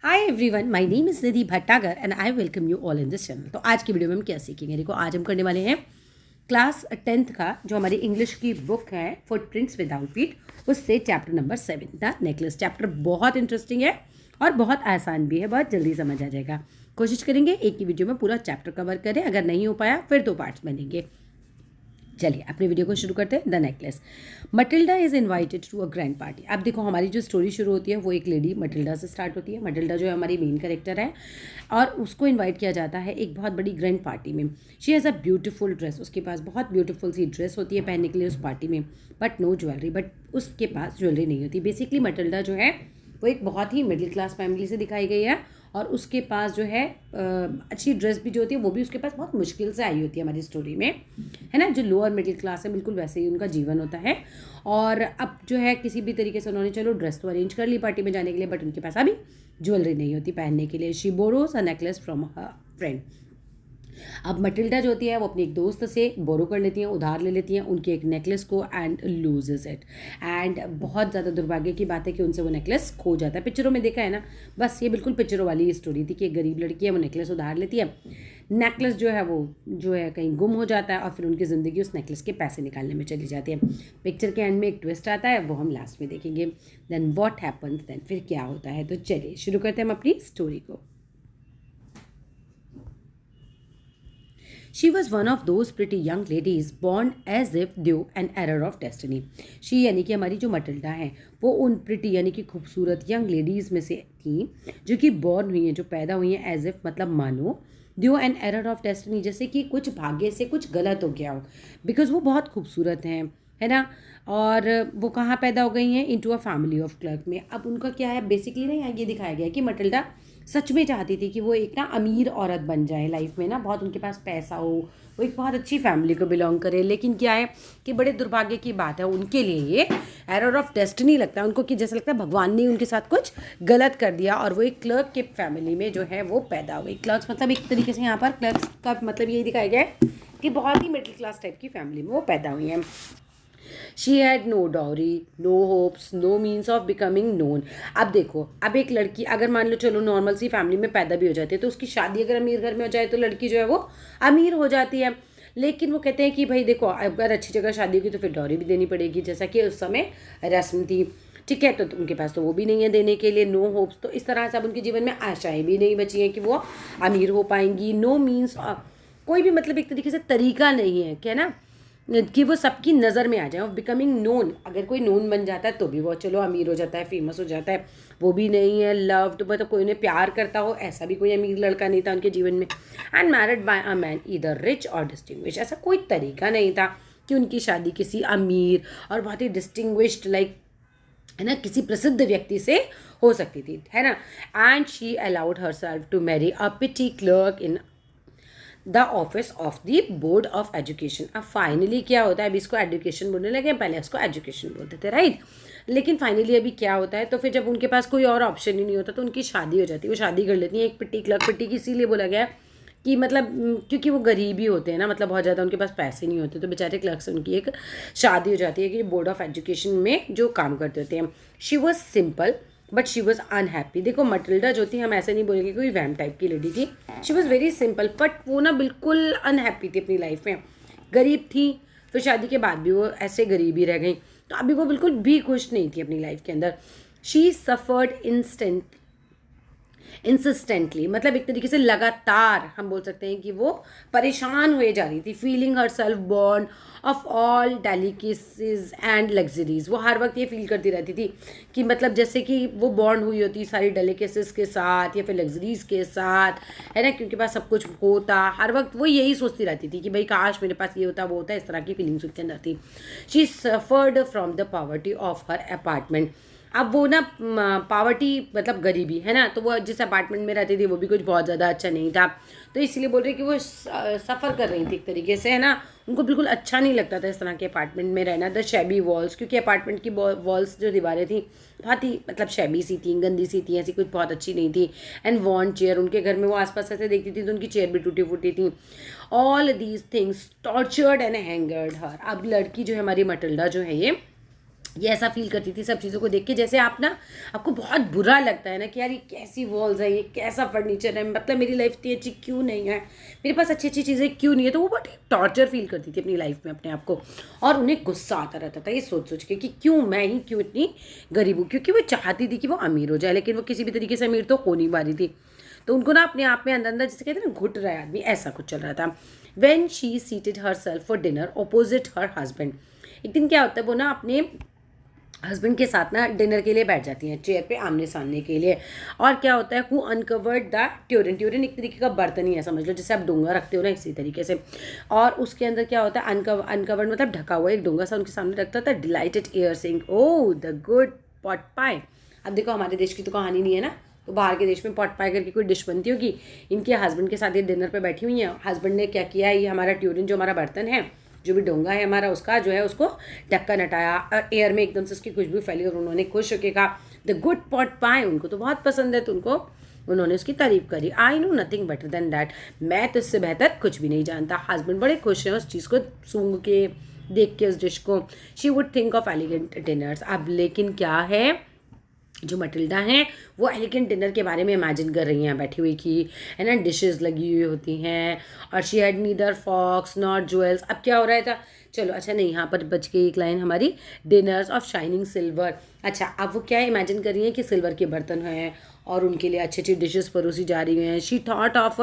Hi everyone, my name is Nidhi Bhatnagar and I welcome you all in this channel. तो आज की video में हम क्या सीखेंगे? देखो, आज हम करने वाले हैं क्लास 10th का जो हमारी इंग्लिश की बुक है फुटप्रिंट्स विदाउट फीट, उससे chapter number 7 the necklace. Chapter बहुत इंटरेस्टिंग है और बहुत आसान भी है, बहुत जल्दी समझ आ जाएगा। कोशिश करेंगे एक ही वीडियो में पूरा चैप्टर कवर करें, अगर नहीं हो पाया फिर 2 पार्ट्स बनेंगे। चलिए अपनी वीडियो को शुरू करते हैं। The necklace. Matilda is invited to a grand party. अब देखो, हमारी जो स्टोरी शुरू होती है वो एक लेडी मटिल्डा से स्टार्ट होती है। मटिल्डा जो है हमारी मेन कैरेक्टर है और उसको इनवाइट किया जाता है एक बहुत बड़ी ग्रैंड पार्टी में। She has a beautiful dress. उसके पास बहुत ब्यूटीफुल सी ड्रेस होती है पहनने के लिए उस पार्टी में, बट नो ज्वेलरी। बट उसके पास ज्वेलरी नहीं होती। बेसिकली मटिल्डा जो है वो एक बहुत ही मिडिल क्लास फैमिली से दिखाई गई है और उसके पास जो है अच्छी ड्रेस भी जो होती है वो भी उसके पास बहुत मुश्किल से आई होती है हमारी स्टोरी में, है ना। जो लोअर मिडिल क्लास है बिल्कुल वैसे ही उनका जीवन होता है। और अब जो है किसी भी तरीके से उन्होंने चलो ड्रेस तो अरेंज कर ली पार्टी में जाने के लिए, बट उनके पास अभी ज्वेलरी नहीं होती पहनने के लिए। She borrows a necklace from her friend. अब मटिल्डा जो होती है वो अपनी एक दोस्त से बोरो कर लेती हैं, उधार ले लेती हैं उनके एक नेकलेस को एंड लूजेस इट। एंड बहुत ज़्यादा दुर्भाग्य की बात है कि उनसे वो नेकलेस खो जाता है। पिक्चरों में देखा है ना, बस ये बिल्कुल पिक्चरों वाली स्टोरी थी कि एक गरीब लड़की है, वो नेकलेस उधार लेती है, नेकलेस जो है वो जो है कहीं गुम हो जाता है और फिर उनकी ज़िंदगी उस नेकलेस के पैसे निकालने में चली जाती है। पिक्चर के एंड में एक ट्विस्ट आता है, वो हम लास्ट में देखेंगे। देन व्हाट हैपन्स, देन फिर क्या होता है। तो चलिए शुरू करते हैं हम अपनी स्टोरी को। She was one of those pretty young ladies born as if due an error of destiny. She यानी कि हमारी जो मटिल्डा है वो उन प्रिटी यानी कि खूबसूरत यंग लेडीज़ में से थी जो कि बॉर्न हुई हैं, जो पैदा हुई हैं एज इफ मतलब मानो due an error of destiny, जैसे कि कुछ भाग्य से कुछ गलत हो गया हो। बिकॉज वो बहुत खूबसूरत हैं, है ना। और वो कहाँ पैदा हो गई हैं? Into a family of clerk में। अब उनका क्या है बेसिकली ना, यहाँ ये दिखाया गया है कि मटिल्डा सच में चाहती थी कि वो एक ना अमीर औरत बन जाए लाइफ में, ना बहुत उनके पास पैसा हो, वो एक बहुत अच्छी फैमिली को बिलोंग करे। लेकिन क्या है कि बड़े दुर्भाग्य की बात है उनके लिए, ये एरर ऑफ डेस्टिनी लगता है उनको कि जैसा लगता है भगवान ने उनके साथ कुछ गलत कर दिया और वो एक क्लर्क के फैमिली में जो है वो पैदा हुई। क्लर्क्स मतलब एक तरीके से यहाँ पर क्लर्क्स का मतलब यही दिखाया गया है कि बहुत ही मिडिल क्लास टाइप की फैमिली में वो पैदा हुई हैं। She had no dowry, no hopes, no means of becoming known. अब देखो, अब एक लड़की अगर मान लो चलो नॉर्मल सी फैमिली में पैदा भी हो जाती है तो उसकी शादी अगर अमीर घर में हो जाए तो लड़की जो है वो अमीर हो जाती है। लेकिन वो कहते हैं कि भाई देखो, अगर अच्छी जगह शादी होगी तो फिर डॉरी भी देनी पड़ेगी, जैसा कि उस समय रस्म थी। ठीक है, तो उनके पास तो वो भी नहीं है देने के लिए। नो होप्स, तो इस तरह से अब उनके जीवन में आशाएं भी नहीं बची हैं कि वो अमीर हो पाएंगी। नो मीन्स, कोई भी मतलब एक तरीके से तरीका नहीं है क्या ना कि वो सबकी नज़र में आ जाए। बिकमिंग नोन, अगर कोई नोन बन जाता है तो भी वो चलो अमीर हो जाता है, फेमस हो जाता है, वो भी नहीं है। लव्ड, मतलब कोई उन्हें प्यार करता हो, ऐसा भी कोई अमीर लड़का नहीं था उनके जीवन में। And married bye a man either rich और डिस्टिंग्विश, ऐसा कोई तरीका नहीं था कि उनकी शादी किसी अमीर और बहुत ही डिस्टिंग्विश्ड लाइक, है ना, किसी प्रसिद्ध व्यक्ति से हो सकती थी, है ना। And she allowed herself to marry a petty clerk in the office of the board of education. अब फाइनली क्या होता है, अभी इसको एजुकेशन बोलने लगे, पहले इसको एजुकेशन बोलते थे, राइट। लेकिन फाइनली अभी क्या होता है, तो फिर जब उनके पास कोई और ऑप्शन ही नहीं होता तो उनकी शादी हो जाती है। वो शादी कर लेती हैं एक पिट्टी क्लर्क। पिट्टी की इसीलिए बोला गया है कि मतलब क्योंकि वो गरीब ही होते हैं ना, मतलब बहुत ज़्यादा उनके पास पैसे नहीं होते, तो बेचारे क्लर्क से उनकी एक शादी हो जाती है कि बोर्ड ऑफ एजुकेशन में जो काम करते होते हैं। She was simple but she was unhappy. देखो मटिल्डा जो थी, हम ऐसे नहीं बोलेंगे कोई वैम टाइप की लेडी थी। She was very simple, but वो ना बिल्कुल अनहैप्पी थी अपनी लाइफ में। गरीब थी, फिर शादी के बाद भी वो ऐसे गरीब ही रह गई, तो अभी वो बिल्कुल भी खुश नहीं थी अपनी लाइफ के अंदर। शी सफर्ड इंसिस्टेंटली, मतलब एक तरीके से लगातार हम बोल सकते हैं कि वो परेशान हुए जा रही थी। Feeling her self born of all delicacies and luxuries. वो हर वक्त ये फील करती रहती थी कि मतलब जैसे कि वो बॉर्न हुई होती सारी डेलिकेसीज के साथ या फिर लग्जरीज के साथ, है ना, क्योंकि पास सब कुछ होता। हर वक्त वो यही सोचती रहती थी कि भाई काश मेरे पास ये होता वो होता, इस तरह की फीलिंग्स उसके अंदर थी। She suffered from the poverty of her apartment. अब वो ना पावर्टी मतलब गरीबी, है ना, तो वो जिस अपार्टमेंट में रहती थी वो भी कुछ बहुत ज़्यादा अच्छा नहीं था, तो इसलिए बोल रही कि वो सफ़र कर रही थी एक तरीके से, है ना। उनको बिल्कुल अच्छा नहीं लगता था इस तरह के अपार्टमेंट में रहना। द शैबी वॉल्स, क्योंकि अपार्टमेंट की वॉल्स जो दीवारें थी बहुत ही मतलब शैबी सी थी, गंदी सी थी, ऐसी कुछ बहुत अच्छी नहीं थी। एंड वॉन चेयर, उनके घर में वो आसपास ऐसे देखती थी तो उनकी चेयर भी टूटी फूटी थी। All these things tortured and angered her. अब लड़की जो है हमारी मटिल्डा जो है ये ये ऐसा फील करती थी सब चीज़ों को देख के, जैसे आप ना, आपको बहुत बुरा लगता है ना कि यार ये कैसी वॉल्स है, ये कैसा फर्नीचर है, मतलब मेरी लाइफ इतनी अच्छी क्यों नहीं है, मेरे पास अच्छी अच्छी चीज़ें क्यों नहीं है। तो वो बहुत टॉर्चर फील करती थी अपनी लाइफ में अपने आप को, और उन्हें गुस्सा आता रहता था ये सोच सोच के कि क्यों मैं ही क्यों इतनी गरीब हूँ, क्योंकि वो चाहती थी कि वो अमीर हो जाए, लेकिन वो किसी भी तरीके से अमीर तो हो नहीं पा रही थी। तो उनको ना अपने आप में अंदर अंदर जिसे कहते हैं ना घुट रहा है आदमी, ऐसा कुछ चल रहा था। When she seated her self for dinner opposite her husband, एक दिन क्या होता है, वो ना अपने हस्बैंड के साथ ना डिनर के लिए बैठ जाती हैं चेयर पे आमने सामने के लिए। और क्या होता है, who uncovered the Turin, Turin एक तरीके का बर्तन ही है, समझ लो जैसे आप डोंगा रखते हो ना, इसी तरीके से। और उसके अंदर क्या होता है, अनकवर्ड मतलब ढका हुआ एक डोंगा सा उनके सामने रखता था। Delighted air saying oh the good pot pie. अब देखो हमारे देश की तो कहानी नहीं है ना, तो बाहर के देश में पॉट पाई करके कोई डिश बनती होगी। इनके हस्बैंड के साथ ये डिनर पे बैठी हुई हैं। हस्बैंड ने क्या किया है, ये हमारा ट्यूरिन जो हमारा बर्तन है, जो भी डोंगा है हमारा, उसका जो है उसको ढक्कन हटाया और एयर में एकदम से उसकी खुशबू फैली और उन्होंने खुश होकर कहा द गुड पॉट पाई, उनको तो बहुत पसंद है, तो उनको उन्होंने उसकी तारीफ करी। I know nothing better than that, मैं तो इससे बेहतर कुछ भी नहीं जानता। हस्बैंड बड़े खुश हैं उस चीज़ को सूंघ के, देख के उस डिश को। She would think of elegant dinners. अब लेकिन क्या है, जो मटिल्डा हैं वो एलिगेंट डिनर के बारे में इमेजिन कर रही हैं बैठी हुई की, है ना, डिशेस लगी हुई होती हैं। और she had neither frocks not jewels. अब क्या हो रहा था, चलो अच्छा नहीं, यहाँ पर बच गई एक लाइन हमारी, डिनर्स ऑफ शाइनिंग सिल्वर। अच्छा अब वो क्या इमेजिन कर रही हैं कि सिल्वर के बर्तन हैं और उनके लिए अच्छी अच्छी डिशेस परोसी जा रही हैं। She thought of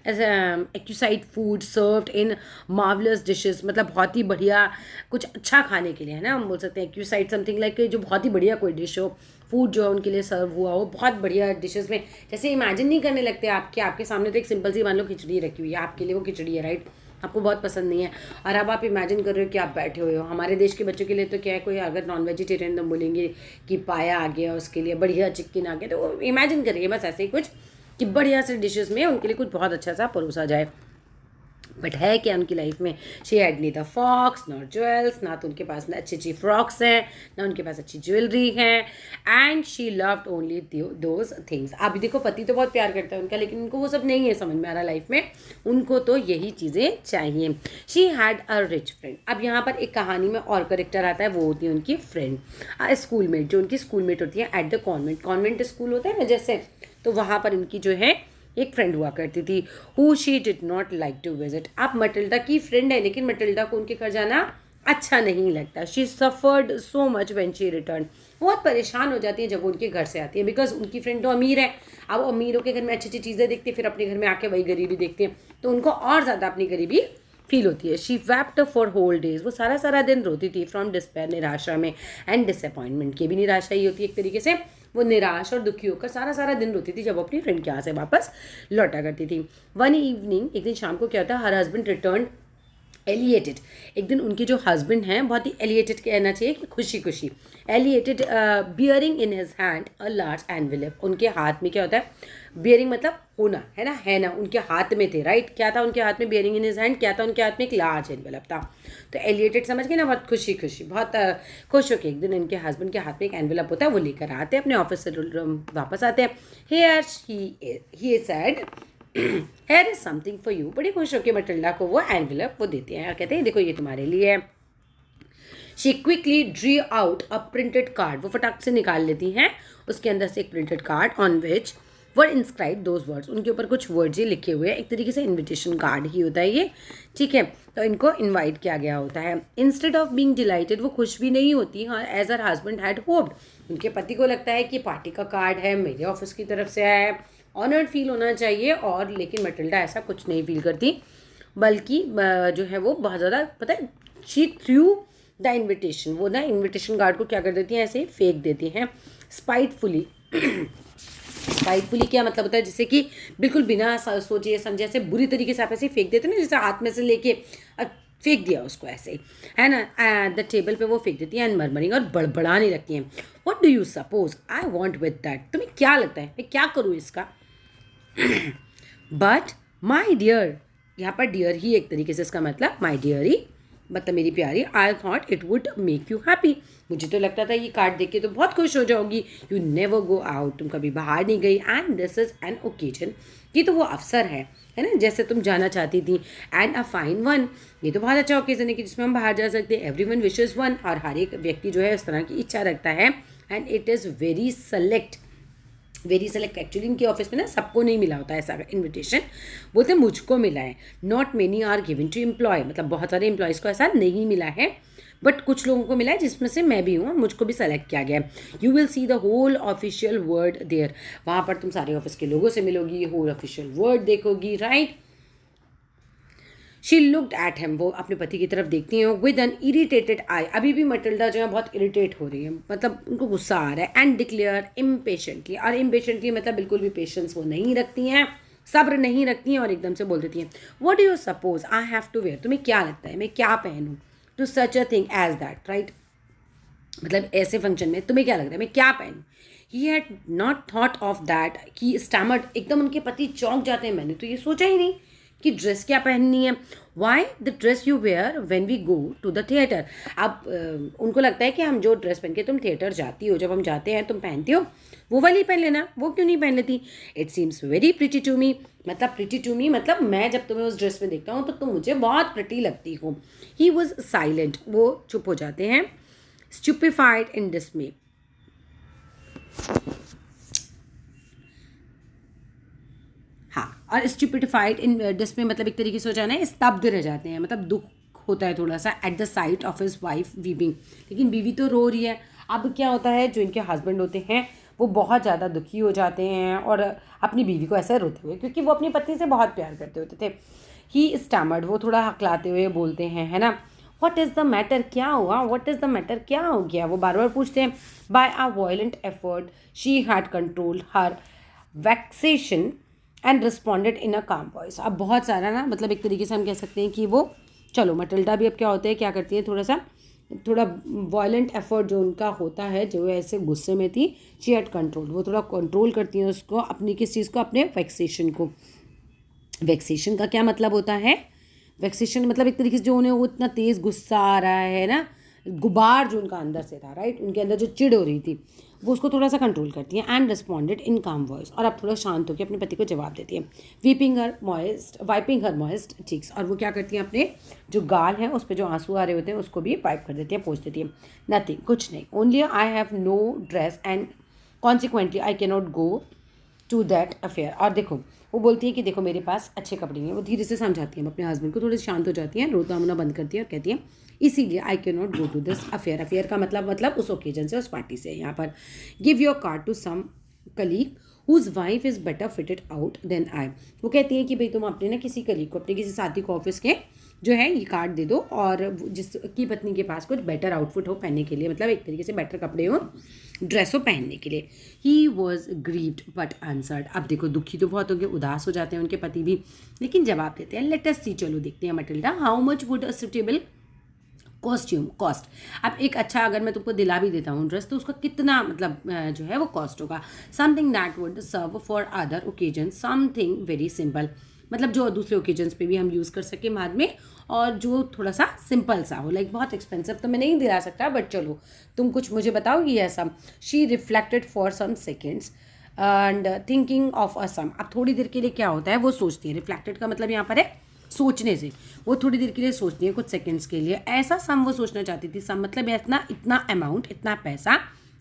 exquisite food served in marvellous dishes, मतलब बहुत ही बढ़िया कुछ अच्छा खाने के लिए, है ना, हम बोल सकते हैं एक्यूसाइड समथिंग लाइक जो बहुत ही बढ़िया कोई डिश हो, फूड जो है उनके लिए सर्व हुआ हो बहुत बढ़िया डिशेस में। जैसे इमेजिन नहीं करने लगते आपके सामने तो एक सिंपल सी मान लो खिचड़ी रखी हुई है, आपके लिए वो खिचड़ी है, राइट, आपको बहुत पसंद नहीं है, और अब आप इमेजिन कर रहे हो कि आप बैठे हुए हो। हमारे देश के बच्चों के लिए तो क्या है, कोई अगर नॉन वेजिटेरियन तो बोलेंगे कि पाया आ गया उसके लिए, बढ़िया चिकन आ गया, तो वो इमेजिन करिए बस ऐसे ही कुछ कि बढ़िया से डिशेस में उनके लिए कुछ बहुत अच्छा सा परोसा जाए। बट है क्या उनकी लाइफ में, she had neither frocks not jewels, ना तो उनके पास ना अच्छी अच्छी फ्रॉक्स हैं, ना उनके पास अच्छी ज्वेलरी है। And she loved only those things. अब देखो पति तो बहुत प्यार करता है उनका, लेकिन उनको वो सब नहीं है समझ में आ रहा लाइफ में, उनको तो यही चीज़ें चाहिए। She had a rich friend. अब यहाँ पर एक कहानी में और करेक्टर आता है, वो होती है उनकी फ्रेंड, स्कूलमेट, जो उनकी स्कूलमेट होती है at the convent. Convent school होता है ना जैसे, तो वहाँ पर उनकी जो है एक फ्रेंड हुआ करती थी, who she did not like to visit. आप मटिल्डा की फ्रेंड है, लेकिन मटिल्डा को उनके घर जाना अच्छा नहीं लगता। She suffered so much when she return. बहुत परेशान हो जाती है जब वो उनके घर से आती है, बिकॉज उनकी फ्रेंड तो अमीर है। अब अमीरों के घर में अच्छी अच्छी चीज़ें देखती है, फिर अपने घर में आके वही गरीबी देखती हैं, तो उनको और ज़्यादा अपनी गरीबी फील होती है। She wept for whole days, वो सारा सारा दिन रोती थी, फ्रॉम डिस्पेयर, निराशा में, एंड डिसअपॉइंटमेंट, की भी निराशा ही होती है एक तरीके से, वो निराश और दुखी होकर सारा सारा दिन रोती थी जब वो अपनी फ्रेंड के यहाँ से वापस लौटा करती थी। वन इवनिंग, एक दिन शाम को क्या होता है, हर हस्बैंड रिटर्न एलिएटेड। एक दिन उनके जो हस्बैंड हैं, बहुत ही एलिएटेड कहना चाहिए कि खुशी खुशी, elated, bearing in his hand a large envelope. उनके हाथ में क्या होता है, बियरिंग मतलब होना, है ना, उनके हाथ में थे, राइट, क्या था उनके हाथ में, बियरिंग इन हिज हैंड क्या था उनके हाथ में, एक लार्ज एनवेलप था। तो एलिएटेड समझ गए ना, बहुत खुशी खुशी, बहुत खुश होकर एक दिन इनके हस्बैंड के हाथ में एक एनवेलप होता है, वो लेकर आते हैं अपने ऑफिस से वापस आते हैं। Here he said here is something for you. बड़ी खुश होकर मटिल्डा को वो एनवेलप वो देते हैं और कहते हैं देखो ये तुम्हारे लिए है। She quickly drew out a printed card, वो फटाक से निकाल लेती हैं उसके अंदर से एक printed card, on which were inscribe those words, उनके ऊपर कुछ वर्ड्स ही लिखे हुए हैं, एक तरीके से इन्विटेशन कार्ड ही होता है ये, ठीक है। तो इनको इन्वाइट किया गया होता है। इंस्टेड ऑफ बीइंग डिलाइटेड, वो खुश भी नहीं होती, हाँ, as her husband had hoped, उनके पति को लगता है कि पार्टी का कार्ड है, मेरे ऑफिस की तरफ से आया है, ऑनर्ड फील होना चाहिए, और लेकिन मटिल्डा ऐसा कुछ नहीं फील करती, बल्कि जो है वो बहुत ज़्यादा, पता है, शी थ्रू द इन्विटेशन, वो ना इन्विटेशन कार्ड को क्या कर देती हैं, ऐसे ही फेंक देती हैं स्पाइटफुली। स्पाइटफुली क्या मतलब होता है, जैसे कि बिल्कुल बिना सोचे समझे ऐसे बुरी तरीके से आप ऐसे ही फेंक देते हैं ना, जैसे हाथ में से लेके फेंक दिया उसको ऐसे ही, है ना, द टेबल पे वो फेंक देती हैं, एंड मरमरिंग, और बड़बड़ाने लगती हैं। What do you suppose I want with that, तुम्हें क्या लगता है मैं क्या करूँ इसका। बट माई डियर, यहाँ पर डियर ही एक तरीके से इसका मतलब माई डियर ही मतलब मेरी प्यारी, I thought it would make you happy. मुझे तो लगता था ये कार्ड देख के तो बहुत खुश हो जाओगी। यू नेवर गो आउट, तुम कभी बाहर नहीं गई, and this is an occasion, ये तो वो अवसर है ना, जैसे तुम जाना चाहती थी। एंड अ फाइन वन, ये तो बहुत अच्छा ओकेजन है कि जिसमें हम बाहर जा सकते हैं। एवरी वन विशेज़ वन, और हर एक व्यक्ति जो है इस तरह की इच्छा रखता है। And it is very select actually इनके ऑफिस में ना सबको नहीं मिला होता ऐसा इनविटेशन, बोलते मुझको मिला है। Not many are given to employ, मतलब बहुत सारे एम्प्लॉयज़ को ऐसा नहीं मिला है, बट कुछ लोगों को मिला है जिसमें से मैं भी हूँ, मुझको भी सेलेक्ट किया गया है। You will see the whole official world there, वहाँ पर तुम सारे ऑफिस के लोगों से मिलोगी, होल ऑफिशियल वर्ड देखोगी, right. She looked at him, वो अपने पति की तरफ देखती हैं विद एन इरिटेटेड आई। अभी भी मटिल्डा जो है बहुत इरिटेट हो रही है, मतलब उनको गुस्सा आ रहा है। एंड डिक्लेयर इम्पेशेंटली, और इम्पेशेंटली मतलब बिल्कुल भी पेशेंस वो नहीं रखती हैं, सब्र नहीं रखती हैं, और एकदम से बोल देती हैं, what do you suppose I have to wear, तुम्हें क्या लगता है मैं क्या पहनूं, to such a thing as that, right. मतलब ऐसे फंक्शन में तुम्हें क्या लग रहा है मैं क्या पहनूं। He had not thought of that, कि स्टैमर्ड, एकदम उनके पति चौंक जाते हैं, मैंने तो ये सोचा ही नहीं कि ड्रेस क्या पहननी है। Why the dress you wear when we go to the theatre. अब उनको लगता है कि हम जो ड्रेस पहन के तुम थिएटर जाती हो, जब हम जाते हैं तुम पहनती हो, वो वाली पहन लेना, वो क्यों नहीं पहन लेती। It seems very pretty to me, मतलब प्रिटी टू मी मतलब मैं जब तुम्हें उस ड्रेस में देखता हूँ तो तुम मुझे बहुत प्रिटी लगती हो। ही वॉज साइलेंट, वो चुप हो जाते हैं। स्टूपिफाइड इन डिस्मे, हाँ, और स्टूपिडिफाइड इन डिस्मे मतलब एक तरीके से हो जाना है, स्तब्ध रह जाते हैं, मतलब दुख होता है थोड़ा सा at the site of his wife weeping. लेकिन बीवी तो रो रही है। अब क्या होता है, जो इनके हस्बैंड होते हैं वो बहुत ज़्यादा दुखी हो जाते हैं और अपनी बीवी को ऐसे रोते हुए, क्योंकि वो अपनी पत्नी से बहुत प्यार करते होते थे। ही स्टैमर्ड, वो थोड़ा हकलाते हुए बोलते हैं, है ना, व्हाट इज़ द मैटर, क्या हुआ, व्हाट इज़ द मैटर, क्या हो गया, वो बार बार पूछते हैं। By a violent effort she had controlled her vexation and responded in a calm voice. अब बहुत सारा ना, मतलब एक तरीके से हम कह सकते हैं कि वो, चलो मटिल्डा भी अब क्या होता है, क्या करती है, थोड़ा वायलेंट एफर्ट जो उनका होता है, जो ऐसे गुस्से में थी, शी हैड कंट्रोल, वो थोड़ा कंट्रोल करती हैं उसको, अपनी किस चीज़ को, अपने वैक्सेशन को। वैक्सेशन का क्या मतलब होता है, वैक्सेशन मतलब एक तरीके से जो उन्हें वो इतना तेज़ गुस्सा आ रहा है ना, गुबार जो उनका अंदर से था, राइट, उनके अंदर जो चिढ़ हो रही थी, वो उसको थोड़ा सा कंट्रोल करती हैं। एंड रिस्पॉन्डेड इन काम वॉइस, और अब थोड़ा शांत होकर अपने पति को जवाब देती है। वाइपिंग हर मॉइस्ट चीक्स, और वो क्या करती हैं, अपने जो गाल हैं उस पर जो आंसू आ रहे होते हैं उसको भी वाइप कर देती हैं, पोंछ देती हैं। नथिंग, कुछ नहीं, only I have no dress and consequently I can not go to that affair. और देखो वो बोलती है कि देखो मेरे पास अच्छे कपड़े नहीं हैं, वो धीरे से समझाती हैं अपने हस्बैंड को, थोड़ी शांत हो जाती हैं, रोना धोना बंद करती हैं और कहती हैं इसीलिए I can not go to this affair. Affair का मतलब उस ओकेजन से, उस पार्टी से। यहाँ पर give your card to some colleague whose wife is better fitted out than I. वो कहती है कि भाई तुम अपने ना किसी कलीग को, अपने किसी साथी को ऑफिस के जो है ये कार्ड दे दो, और जिसकी पत्नी के पास कुछ बेटर आउटफिट हो पहनने के लिए, मतलब एक तरीके से बेटर कपड़े हो, ड्रेस हो पहनने के लिए। He was grieved but answered, अब देखो दुखी तो बहुत होंगे, उदास हो जाते हैं उनके पति भी, लेकिन जवाब देते हैं। लेट अस सी, चलो देखते हैं Matilda, how much would a suitable costume cost. अब एक अच्छा अगर मैं तुमको दिला भी देता हूँ ड्रेस, तो उसका कितना मतलब जो है वो कॉस्ट होगा। Something that would serve for other occasion, something very simple, मतलब जो दूसरे ओकेजन्स पे भी हम यूज़ कर सकें बाद में, और जो थोड़ा सा सिंपल सा हो, लाइक बहुत एक्सपेंसिव तो मैं नहीं दिला सकता, बट चलो तुम कुछ मुझे बताओगी ऐसा। She reflected for some seconds and thinking of a sum. अब थोड़ी देर के लिए क्या होता है, वो सोचती है, रिफ्लेक्टेड का मतलब यहाँ पर है सोचने से, वो थोड़ी देर के लिए सोचती है, कुछ सेकंड्स के लिए। ऐसा सम वो सोचना चाहती थी, सम मतलब इतना अमाउंट, इतना पैसा,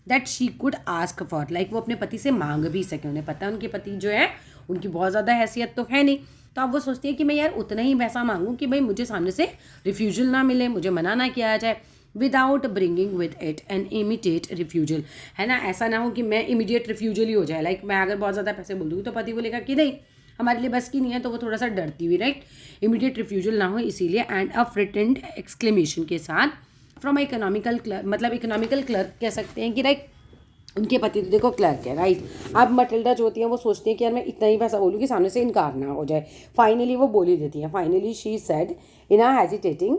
that she could ask for, like वो अपने पति से मांग भी सके। उन्हें पता है उनके पति जो है उनकी बहुत ज़्यादा हैसियत तो है नहीं, तो अब वो सोचती है कि मैं यार उतना ही पैसा मांगूँ कि भाई मुझे सामने से रिफ्यूजल ना मिले, मुझे मना ना किया जाए, without bringing with it an immediate refusal, है ना। ऐसा ना हो कि मैं इमीडिएट रिफ्यूजल ही हो जाए, लाइक मैं अगर बहुत ज़्यादा पैसे बोल दूँगी तो पति बोलेगा कि नहीं हमारे लिए बस की नहीं है, तो वो थोड़ा सा डरती हुई, राइट, इमीडिएट रिफ्यूजल ना हो इसीलिए। एंड अ फ्रिटेंड एक्सक्लेमेशन के साथ फ्रॉम इकोनॉमिकल क्लर्क, मतलब इकोनॉमिकल क्लर्क कह सकते हैं कि राइट, उनके पति तो देखो क्लर्क है, राइट। अब मटिल्डा जो होती है वो सोचती है कि यार मैं इतना ही पैसा बोलूँ कि सामने से इनकार ना हो जाए। फाइनली वो बोल ही देती है। Finally she said in a hesitating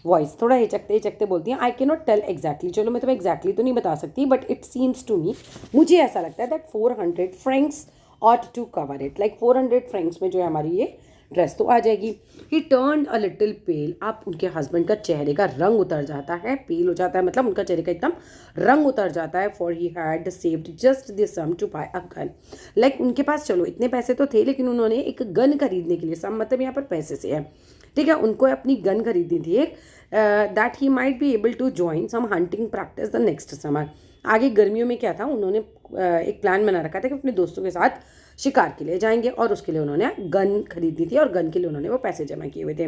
voice, थोड़ा हिचकते हिचकते बोलती हैं, I can not tell exactly, चलो मैं तुम्हें एग्जैक्टली तो नहीं बता सकती, but it seems to me, मुझे ऐसा लगता है that 400 francs ought to cover it, like 400 francs में जो है हमारी ये ड्रेस तो आ जाएगी। ही टर्न अ लिटिल पेल, आप उनके हस्बैंड का चेहरे का रंग उतर जाता है, पेल हो जाता है, मतलब उनका चेहरे का एकदम रंग उतर जाता है। For he had saved just the sum to buy a gun, like उनके पास चलो इतने पैसे तो थे, लेकिन उन्होंने एक गन खरीदने के लिए, सम मतलब यहाँ पर पैसे से है, ठीक है, उनको अपनी गन खरीदनी थी एक, that he might be able to join some hunting practice the next summer. आगे गर्मियों में क्या था, उन्होंने एक प्लान बना रखा था कि अपने दोस्तों के साथ शिकार के लिए जाएंगे, और उसके लिए उन्होंने गन खरीदी थी, और गन के लिए उन्होंने वो पैसे जमा किए हुए थे,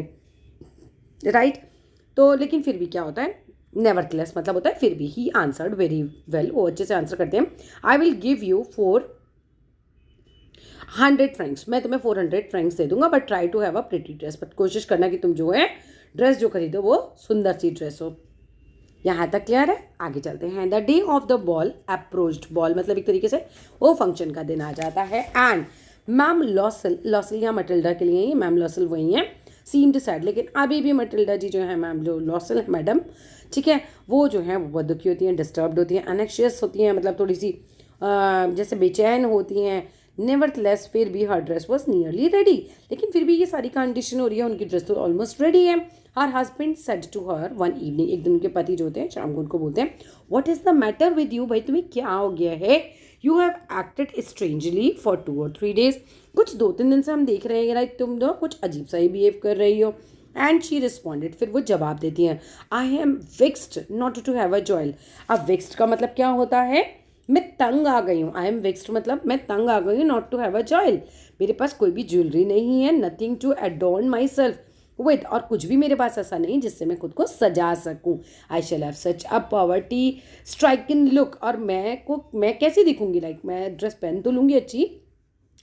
राइट। तो लेकिन फिर भी क्या होता है, नेवरथलेस मतलब होता है फिर भी। ही आंसर्ड वेरी वेल, वो अच्छे से आंसर करते हैं। I will give you 400 francs, मैं तुम्हें 400 फ्रैंक्स दे दूंगा, but try to have a pretty dress, but कोशिश करना कि तुम जो है ड्रेस जो खरीदो वो सुंदर सी ड्रेस हो। यहाँ तक क्लियर है, आगे चलते हैं। The day of the ball approached, ball मतलब एक तरीके से वो फंक्शन का दिन आ जाता है, एंड मैम लॉसल, लॉसल यहाँ मटिल्डा के लिए ही, मैम लॉसल वही हैं, सीम्ड सैड, लेकिन अभी भी मटिल्डा जी जो है, मैम जो लॉसल है मैडम, ठीक है, वो जो है वो बहुत दुखी होती हैं, डिस्टर्ब्ड होती हैं, अनेक्शियस होती हैं, मतलब थोड़ी सी जैसे बेचैन होती हैं। नेवरथलेस, फिर भी हर ड्रेस वॉज नियरली रेडी, लेकिन फिर भी ये सारी कंडीशन हो रही है, उनकी ड्रेस तो ऑलमोस्ट रेडी है। Her husband said to her one evening, एक दिन उनके पति जो होते हैं शाम को उनको बोलते हैं, what is the matter with you, भाई तुम्हें क्या हो गया है, you have acted strangely for 2 or 3 days, कुछ 2-3 दिन से हम देख रहे हैं राइट, तुम दो कुछ अजीब सा ही बिहेव कर रही हो। एंड शी रिस्पॉन्डेड, फिर वो जवाब देती हैं, I am vexed not to have a jewel. अब विक्स्ड का मतलब क्या होता है, मैं तंग आ गई हूँ, आई एम विक्स्ड मतलब मैं तंग आ गई हूँ, not to have a jewel, मेरे पास कोई भी ज्वेलरी नहीं है, nothing to adorn myself with, और कुछ भी मेरे पास ऐसा नहीं जिससे मैं खुद को सजा सकूं। I shall have such a poverty striking look, और मैं कैसी दिखूंगी, लाइक मैं ड्रेस पहन तो लूँगी अच्छी,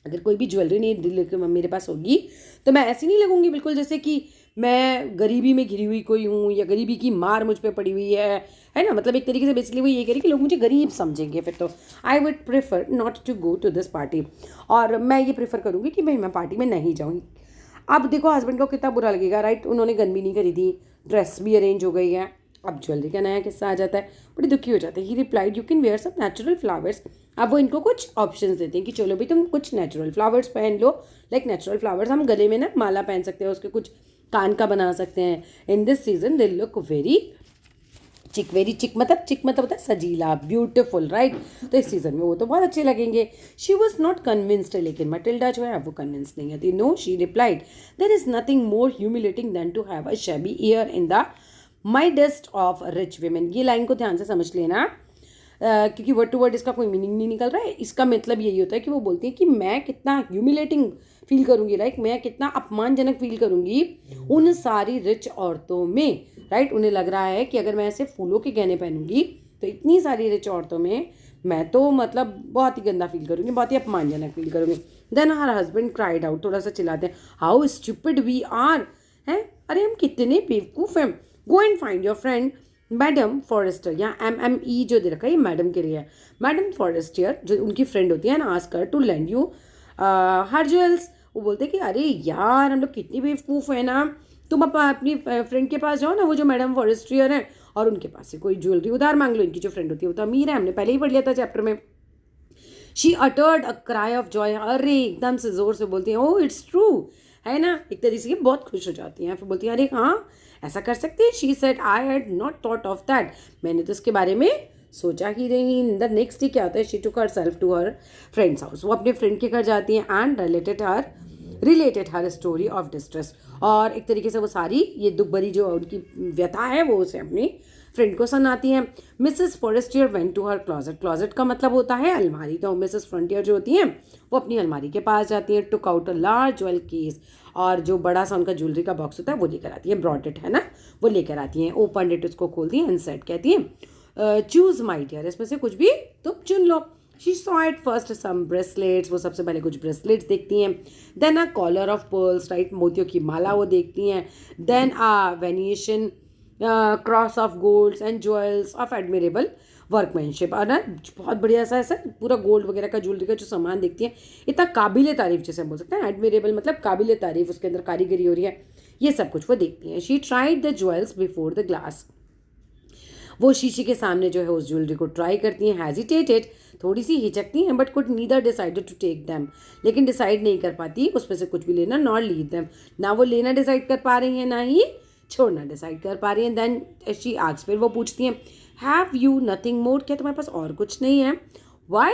अगर कोई भी ज्वेलरी नहीं मेरे पास होगी तो मैं ऐसी नहीं लगूंगी बिल्कुल जैसे कि मैं गरीबी में घिरी हुई कोई हूँ, या गरीबी की मार मुझ पे पड़ी हुई है ना, मतलब एक तरीके से बेसिकली वो ये कह रही कि लोग मुझे गरीब समझेंगे फिर तो। I would prefer not to go to this party, और मैं ये प्रेफर करूँगी कि भाई मैं पार्टी में नहीं जाऊँगी। अब देखो हस्बैंड को कितना बुरा लगेगा, राइट, उन्होंने गन भी नहीं खरीदी, ड्रेस भी अरेंज हो गई है, अब ज्वेलरी का नया किस्सा आ जाता है, बड़ी दुखी हो जाते हैं। He replied, you can wear some natural flowers, अब वो इनको कुछ ऑप्शंस देते हैं कि चलो भाई तुम कुछ नेचुरल फ्लावर्स पहन लो, लाइक नेचुरल फ्लावर्स हम गले में ना माला पहन सकते हैं, उसके कुछ कान का बना सकते हैं। In this season they look very चिक मतलब होता है सजीला, ब्यूटिफुल, राइट, तो इस सीजन में वो तो बहुत अच्छे लगेंगे। शी वॉज नॉट कन्विंस्ड, लेकिन मटिल्डा जो है वो कन्विंस नहीं होती। No, she replied, there is nothing more humiliating than to have a shabby air in the midst of rich women. ये लाइन को ध्यान से समझ लेना, क्योंकि वर्ड टू वर्ड इसका कोई मीनिंग नहीं निकल रहा है। इसका मतलब यही होता है कि वो बोलती है कि मैं कितना ह्यूमिलेटिंग फील करूंगी, लाइक मैं कितना अपमानजनक फील करूंगी उन सारी रिच औरतों में, राइट। उन्हें लग रहा है कि अगर मैं ऐसे फूलों के गहने पहनूंगी तो इतनी सारी रिच औरतों में मैं तो मतलब बहुत ही गंदा फील करूंगी, बहुत ही अपमानजनक फील करूंगी। Then her husband cried out, थोड़ा सा चिल्लाते हैं, हाउ स्टूपिड वी आर, हैं, अरे हम कितने बेवकूफ़ हैं। Go and find your friend madam Forester, यहाँ MME जो दे रखा है ये मैडम के लिए है। मैडम फॉरेस्टियर जो उनकी फ्रेंड होती है ना, ask her to lend you her jewels. वो बोलते हैं कि अरे यार हम लोग कितनी बेवकूफ़ है ना, तुम अपनी फ्रेंड के पास जाओ ना, वो जो मैडम फॉरेस्टियर हैं, और उनके पास से कोई ज्वेलरी उधार मांग लो। इनकी जो फ्रेंड होती है वो तो अमीर है, हमने पहले ही पढ़ लिया था चैप्टर में। She uttered a cry of Joy, अरे एकदम से जोर से बोलती हैं, ओह इट्स ट्रू, है ना, एक तरीके से बहुत खुश हो जाती हैं। फिर बोलती हैं, अरे हाँ ऐसा कर सकते हैं। She said, I had not thought of that, मैंने तो इसके बारे में सोचा ही नहीं। इन द नेक्स्ट डे क्या होता है, she took herself to her friend's house, वो अपने फ्रेंड के घर जाती हैं, and related her story of distress, और एक तरीके से वो सारी ये दुख भरी जो उनकी व्यथा है वो उसे अपनी फ्रेंड को सुनाती हैं। Mrs Forestier went to her closet, closet का मतलब होता है अलमारी, तो मिसेस फ्रंटियर जो होती हैं वो अपनी अलमारी के पास जाती हैं। Took out a large jewel case, और जो बड़ा सा उनका ज्वेलरी का बॉक्स होता है वो लेकर आती है, ब्रॉडेड है ना, वो लेकर आती हैं। ओपन इट, उसको खोलती हैं, एंड सेड, कहती हैं, चूज माई डियर, इसमें से कुछ भी तुम चुन लो। She saw at first some bracelets, वो सबसे पहले कुछ ब्रेसलेट्स देखती हैं। Then a collar of pearls, right, मोतियों की माला वो देखती हैं। Then a Venetian cross of golds and jewels of admirable workmanship, और ना बहुत बढ़िया सा ऐसा पूरा गोल्ड वगैरह का ज्वेलरी का जो सामान देखती हैं, इतना काबिल तारीफ जैसे हम बोल सकते हैं, एडमिरेबल मतलब काबिल तारीफ, उसके अंदर कारीगरी हो रही है, ये सब कुछ वो देखती हैं। She tried the jewels before the glass, वो शीशे के सामने जो है उस ज्वेलरी को ट्राई करती हैं, हेजिटेटेड, थोड़ी सी हिचकती हैं, but could neither decided to take them, लेकिन डिसाइड नहीं कर पाती उसमें से कुछ भी लेना, नॉट लीव दैम, ना वो लेना डिसाइड कर पा रही हैं ना ही छोड़ना डिसाइड कर पा रही हैं। देन शी आस्क्स, फिर वो पूछती हैं, हैव यू नथिंग मोर, क्या तुम्हारे पास और कुछ नहीं है? Why,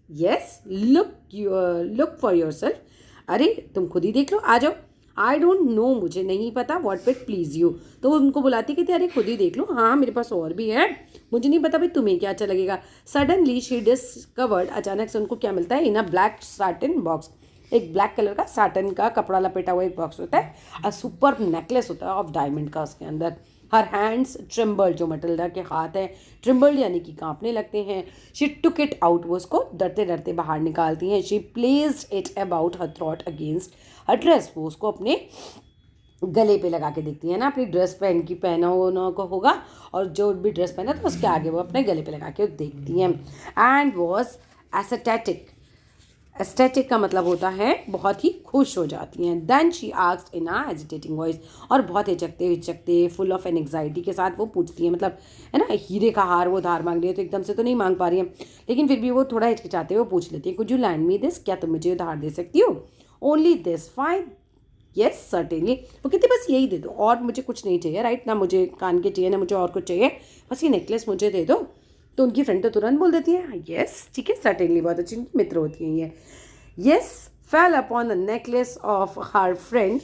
yes, look for yourself, अरे तुम खुद ही देख लो, आ जाओ। आई डोंट नो, मुझे नहीं पता, वॉट विल प्लीज़ यू, तो वो उनको बुलाती कि अरे खुद ही देख लो, हाँ मेरे पास और भी है, मुझे नहीं पता भाई तुम्हें क्या अच्छा लगेगा। सडनली शी डिस्कवर्ड, अचानक से उनको क्या मिलता है, इन अ ब्लैक साटिन बॉक्स, एक ब्लैक कलर का साटन का कपड़ा लपेटा हुआ एक बॉक्स होता है, और सुपर नेकलेस होता है ऑफ डायमंड का उसके अंदर। हर हैंड्स ट्रिम्बल्ड, जो मटिल्डा के हाथ हैं ट्रिम्बल्ड यानी कि कांपने लगते हैं। शी टुक इट आउट, वो उसको डरते डरते बाहर निकालती हैं। She placed it about her throat against her dress, वो उसको अपने गले पे लगा के देखती है ना, अपनी ड्रेस पहना होना को होगा, और जो भी ड्रेस पहना था उसके आगे वो अपने गले पे लगा के देखती हैं। एंड वॉज एस्थेटिक, एस्थेटिक का मतलब होता है बहुत ही खुश हो जाती हैं। Then she asked in a hesitating voice, और बहुत हिचकते हिचकते फुल ऑफ एंग्जाइटी के साथ वो पूछती हैं, मतलब है ना, हीरे का हार वो धार मांग रही है तो एकदम से तो नहीं मांग पा रही है, लेकिन फिर भी वो थोड़ा हिचकिचाते हुए पूछ लेती है, could you land me this, क्या तुम मुझे उधार दे सकती हो? Only this, fine, yes certainly, वो कहती बस यही दे दो, और मुझे कुछ नहीं चाहिए, राइट, ना मुझे कान के चाहिए ना मुझे और कुछ चाहिए, बस ये नेकलेस मुझे दे दो। तो उनकी फ्रेंड तो तुरंत बोल देती है, येस ठीक है, सर्टेनली, बहुत अच्छी उनकी मित्र होती हैं ये। Yes fail upon the necklace of her friend,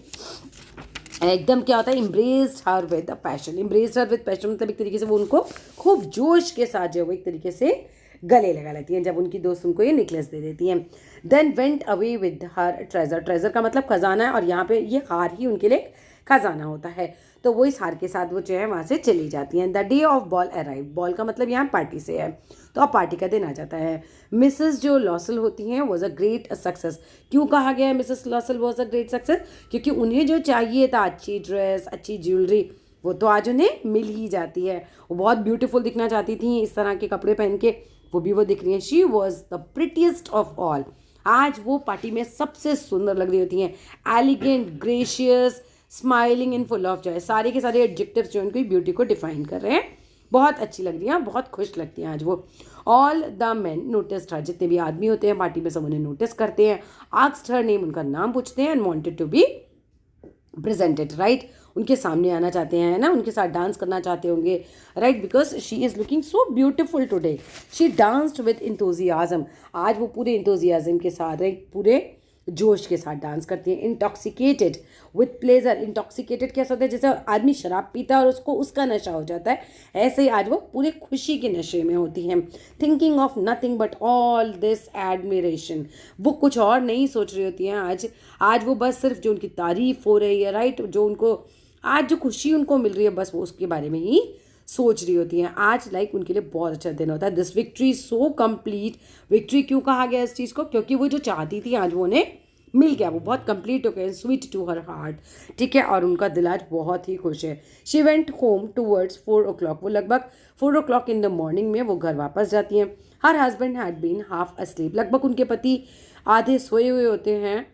एकदम क्या होता है, इम्ब्रेस्ड her with passion, इम्ब्रेस्ड her with passion मतलब एक तरीके से वो उनको खूब जोश के साथ जो वो एक तरीके से गले लगा लेती हैं जब उनकी दोस्त उनको ये नेकलेस दे देती हैं। Then went away with her treasure, treasure का मतलब खजाना है, और यहाँ पे ये हार ही उनके लिए खजाना होता है, तो वो इस हार के साथ वो जो है वहाँ से चली जाती हैं। The day of ball arrive, ball का मतलब यहाँ पार्टी से है, तो अब पार्टी का दिन आ जाता है। मिसेस जो लॉसल होती हैं वॉज अ ग्रेट सक्सेस, क्यों कहा गया है Mrs लॉसल was a great success? क्योंकि उन्हें जो चाहिए था, अच्छी ड्रेस अच्छी ज्वेलरी, वो तो आज उन्हें मिल ही जाती है। वो बहुत ब्यूटीफुल दिखना चाहती थी इस तरह के कपड़े पहन के, वो भी वो दिख रही हैं। She was the prettiest of all, आज वो पार्टी में सबसे सुंदर लग रही होती हैं। Elegant, gracious, smiling in full of joy, सारे के सारे एडजेक्टिव्स जो उनकी ब्यूटी को डिफाइन कर रहे हैं, बहुत अच्छी लग रही हैं, बहुत खुश लगती हैं आज वो। ऑल द मैन नोटिस्ड हर, जितने भी आदमी होते हैं पार्टी में सब उन्हें नोटिस करते हैं। आस्क्ड हर नेम, उनका नाम पूछते हैं। And wanted to be presented, right, उनके सामने आना चाहते हैं ना, उनके साथ डांस करना चाहते होंगे, right, because she is looking so beautiful today. She danced with enthusiasm, आज वो पूरे इंथुजियाज्म के साथ, राइट, पूरे जोश के साथ डांस करती हैं। इंटॉक्सिकेटेड विथ प्लेजर, इंटॉक्सिकेटेड कैसा होता है, जैसे आदमी शराब पीता है और उसको उसका नशा हो जाता है, ऐसे ही आज वो पूरे खुशी के नशे में होती हैं। Thinking of nothing but all this admiration, वो कुछ और नहीं सोच रही होती हैं आज वो बस सिर्फ जो उनकी तारीफ हो रही है, राइट, जो उनको आज जो खुशी उनको मिल रही है बस वो उसके बारे में ही सोच रही होती हैं। आज लाइक उनके लिए बहुत अच्छा दिन होता है। This victory so complete, victory क्यों कहा गया इस चीज़ को? क्योंकि वो जो चाहती थी आज वो उन्हें मिल गया, वो बहुत कंप्लीट हो गए, स्वीट टू हर हार्ट, ठीक है, और उनका दिल आज बहुत ही खुश है। She went home towards 4 o'clock, वो लगभग 4 o'clock इन द मॉर्निंग में वो घर वापस जाती हैं। Her husband had been half asleep, लगभग उनके पति आधे सोए हुए होते हैं।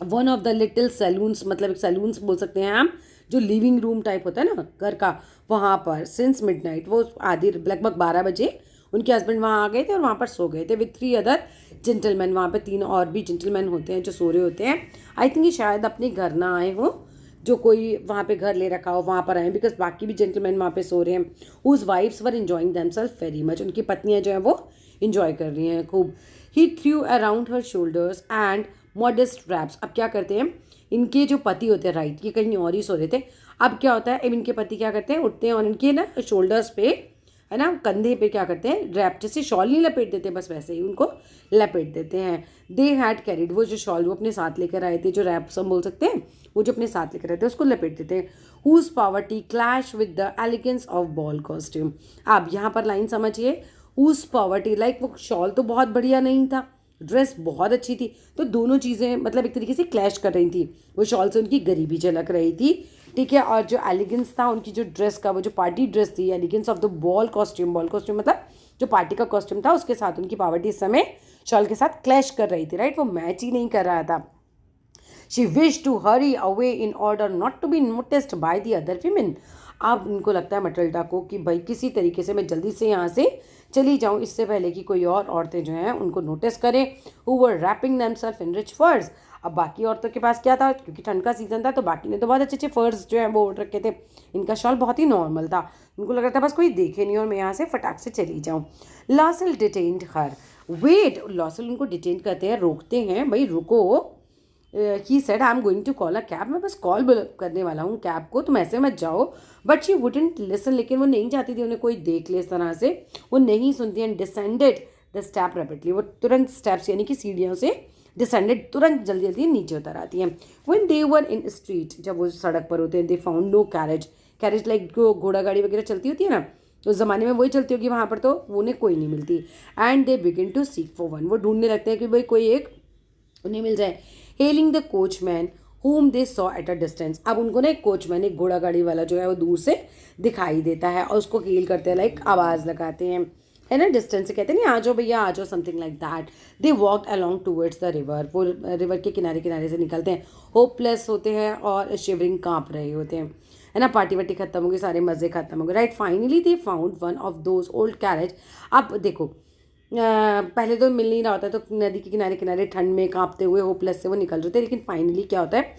One of the little saloons, मतलब एक सैलून्स बोल सकते हैं हम, जो लिविंग रूम टाइप होता है ना घर का, वहाँ पर सिंस मिडनाइट, वो आधी लगभग 12 बजे उनके हस्बैंड वहाँ आ गए थे और वहाँ पर सो गए थे विथ 3 अदर जेंटलमैन, वहाँ पे 3 और भी जेंटलमैन होते हैं जो सो रहे होते हैं। आई थिंक ये शायद अपने घर ना आए हो, जो कोई वहाँ पे घर ले रखा हो वहाँ पर आए, बिकॉज बाकी भी जेंटलमैन वहाँ पे सो रहे हैं। Whose wives were enjoying themselves very much, उनकी पत्नियाँ जो हैं वो इंजॉय कर रही हैं खूब। He threw around her shoulders and modest wraps, अब क्या करते हैं इनके जो पति होते हैं, राइट, ये कहीं और ही सो रहे थे, अब क्या होता है, अब इनके पति क्या करते हैं, उठते हैं और इनके ना शोल्डर्स पे, है ना, कंधे पे क्या करते हैं, रैप, जैसे शॉल नहीं लपेट देते, बस वैसे ही उनको लपेट देते हैं। दे हैड कैरिड, वो जो शॉल वो अपने साथ लेकर आए थे, जो रैप सब बोल सकते हैं, वो जो अपने साथ लेकर आए थे उसको लपेट देते हैं। Whose poverty clash with the elegance of ball costume, आप यहाँ पर लाइन समझिए, हुज पॉवर्टी, लाइक वो शॉल तो बहुत बढ़िया नहीं था, ड्रेस बहुत अच्छी थी, तो दोनों चीज़ें मतलब एक तरीके से क्लैश कर रही थी। वो शॉल से उनकी गरीबी झलक रही थी, ठीक है, और जो एलिगेंस था उनकी जो ड्रेस का, वो जो पार्टी ड्रेस थी, elegance of the ball costume, ball costume मतलब जो पार्टी का कॉस्ट्यूम था, उसके साथ उनकी पावर्टी इस समय शॉल के साथ क्लैश कर रही थी, राइट, वो मैच ही नहीं कर रहा था। She wish to hurry away in order not to be noticed by the other women, अब उनको लगता है मटिल्डा को कि भाई किसी तरीके से मैं जल्दी से यहाँ से चली जाऊँ, इससे पहले कि कोई और औरतें जो हैं उनको नोटिस करें, who were wrapping themselves in rich furs. अब बाकी औरतों के पास क्या था, क्योंकि ठंड का सीजन था तो बाकी ने तो बहुत अच्छे अच्छे फर्स जो है वो ओढ़ रखे थे, इनका शॉल बहुत ही नॉर्मल था। उनको लग रहा था बस कोई देखे नहीं और मैं यहाँ से फटाक से चली जाऊँ। लॉसल डिटेन्ड हर, वेट, लॉसल उनको डिटेन करते हैं, रोकते हैं, भाई रुको। He said I am going to call a cab, मैं बस कॉल करने वाला हूँ कैब को, तुम ऐसे मत जाओ। बट शी वुडंट लिसन, लेकिन वो नहीं चाहती थी उन्हें कोई देख ले इस तरह से, वो नहीं सुनती। And descended the step rapidly, वो तुरंत स्टेप्स यानी कि सीढ़ियों से डिसेंडेड, तुरंत जल्दी जल्दी नीचे उतर आती हैं। When they were in street, जब वो सड़क पर होते हैं, they found no carriage, carriage like जो घोड़ा गाड़ी वगैरह चलती होती है ना, उस ज़माने में वही चलती होगी वहाँ पर, तो वो उन्हें कोई नहीं मिलती। And they begin to seek for one, वो ढूंढने लगते हैं कि भाई कोई एक उन्हें मिल जाए। Hailing the coachman whom they saw at a distance, अब उनको ना एक कोचमैन, एक घोड़ा गाड़ी वाला जो है वो दूर से दिखाई देता है और उसको हेल करते हैं, लाइक आवाज़ लगाते हैं, है ना, डिस्टेंस से कहते हैं नहीं आ जाओ भैया आ जाओ, something like that. They walk along towards the river, वो रिवर के किनारे किनारे से निकलते हैं, होपलेस होते हैं और शिवरिंग काँप रहे होते हैं, है ना, पार्टी वार्टी खत्म हो गई, सारे मज़े खत्म हो गए, right. Finally they found one of those old carriage. अब देखो पहले तो मिल नहीं रहा होता, तो नदी के किनारे किनारे ठंड में काँपते हुए होपलेस से वो निकल रहे थे, लेकिन फाइनली क्या होता है,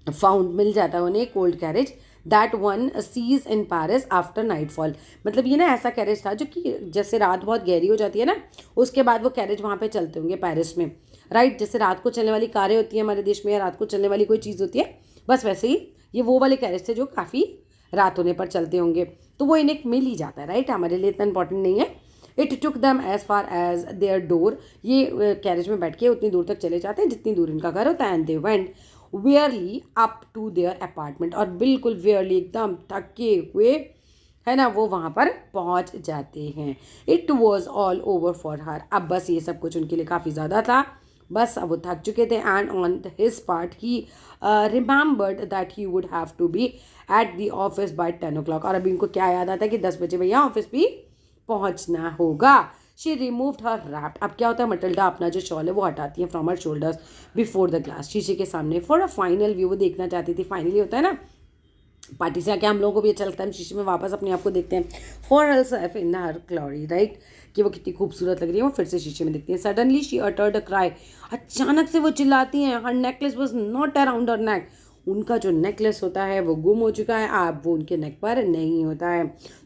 फाउंड मिल जाता है उन्हें एक old carriage that one seize in Paris after nightfall. मतलब ये ना ऐसा कैरेज था जो कि जैसे रात बहुत गहरी हो जाती है ना, उसके बाद वो कैरेज वहाँ पे चलते होंगे पेरिस में, राइट। जैसे रात को चलने वाली कारें होती हैं हमारे देश में, या रात को चलने वाली कोई चीज़ होती है, बस वैसे ही ये वो वाले कैरेज थे जो काफ़ी रात होने पर चलते होंगे, तो वो इन्हें मिल ही जाता है, राइट। हमारे लिए इतना इंपॉर्टेंट नहीं है। It took them as far as their door, ये कैरेज में बैठ के उतनी दूर तक चले जाते हैं जितनी दूर इनका घर होता है। And they went wearily up to their apartment, और बिल्कुल वेयरली एकदम थके हुए, है ना, वो वहाँ पर पहुँच जाते हैं। It was all over for her, अब बस ये सब कुछ उनके लिए काफ़ी ज़्यादा था, बस अब वो थक चुके थे। And on his part he remembered that he would have to be at the office by 10 o'clock, और अभी उनको क्या याद आता है कि 10 बजे भैया ऑफिस भी पहुंचना होगा। शी रिमूव्ड हर रैप, अब क्या होता है, मटिल्डा अपना जो शॉल है वो हटाती है from her shoulders before the glass, शीशे के सामने, फॉर अ फाइनल व्यू, वो देखना चाहती थी, फाइनली होता है ना पार्टी से आके हम लोगों को भी अच्छा लगता है, हम शीशे में वापस अपने आप को देखते हैं, for herself in her glory, right, कि वो कितनी खूबसूरत लग रही है, वो फिर से शीशे में देखती है। Suddenly she uttered a cry, अचानक से वो चिल्लाती हैं, हर नेकलेस वाज नॉट अराउंड हर नेक, उनका जो नेकलेस होता है वो गुम हो चुका है, अब वो उनके नेक पर नहीं होता है।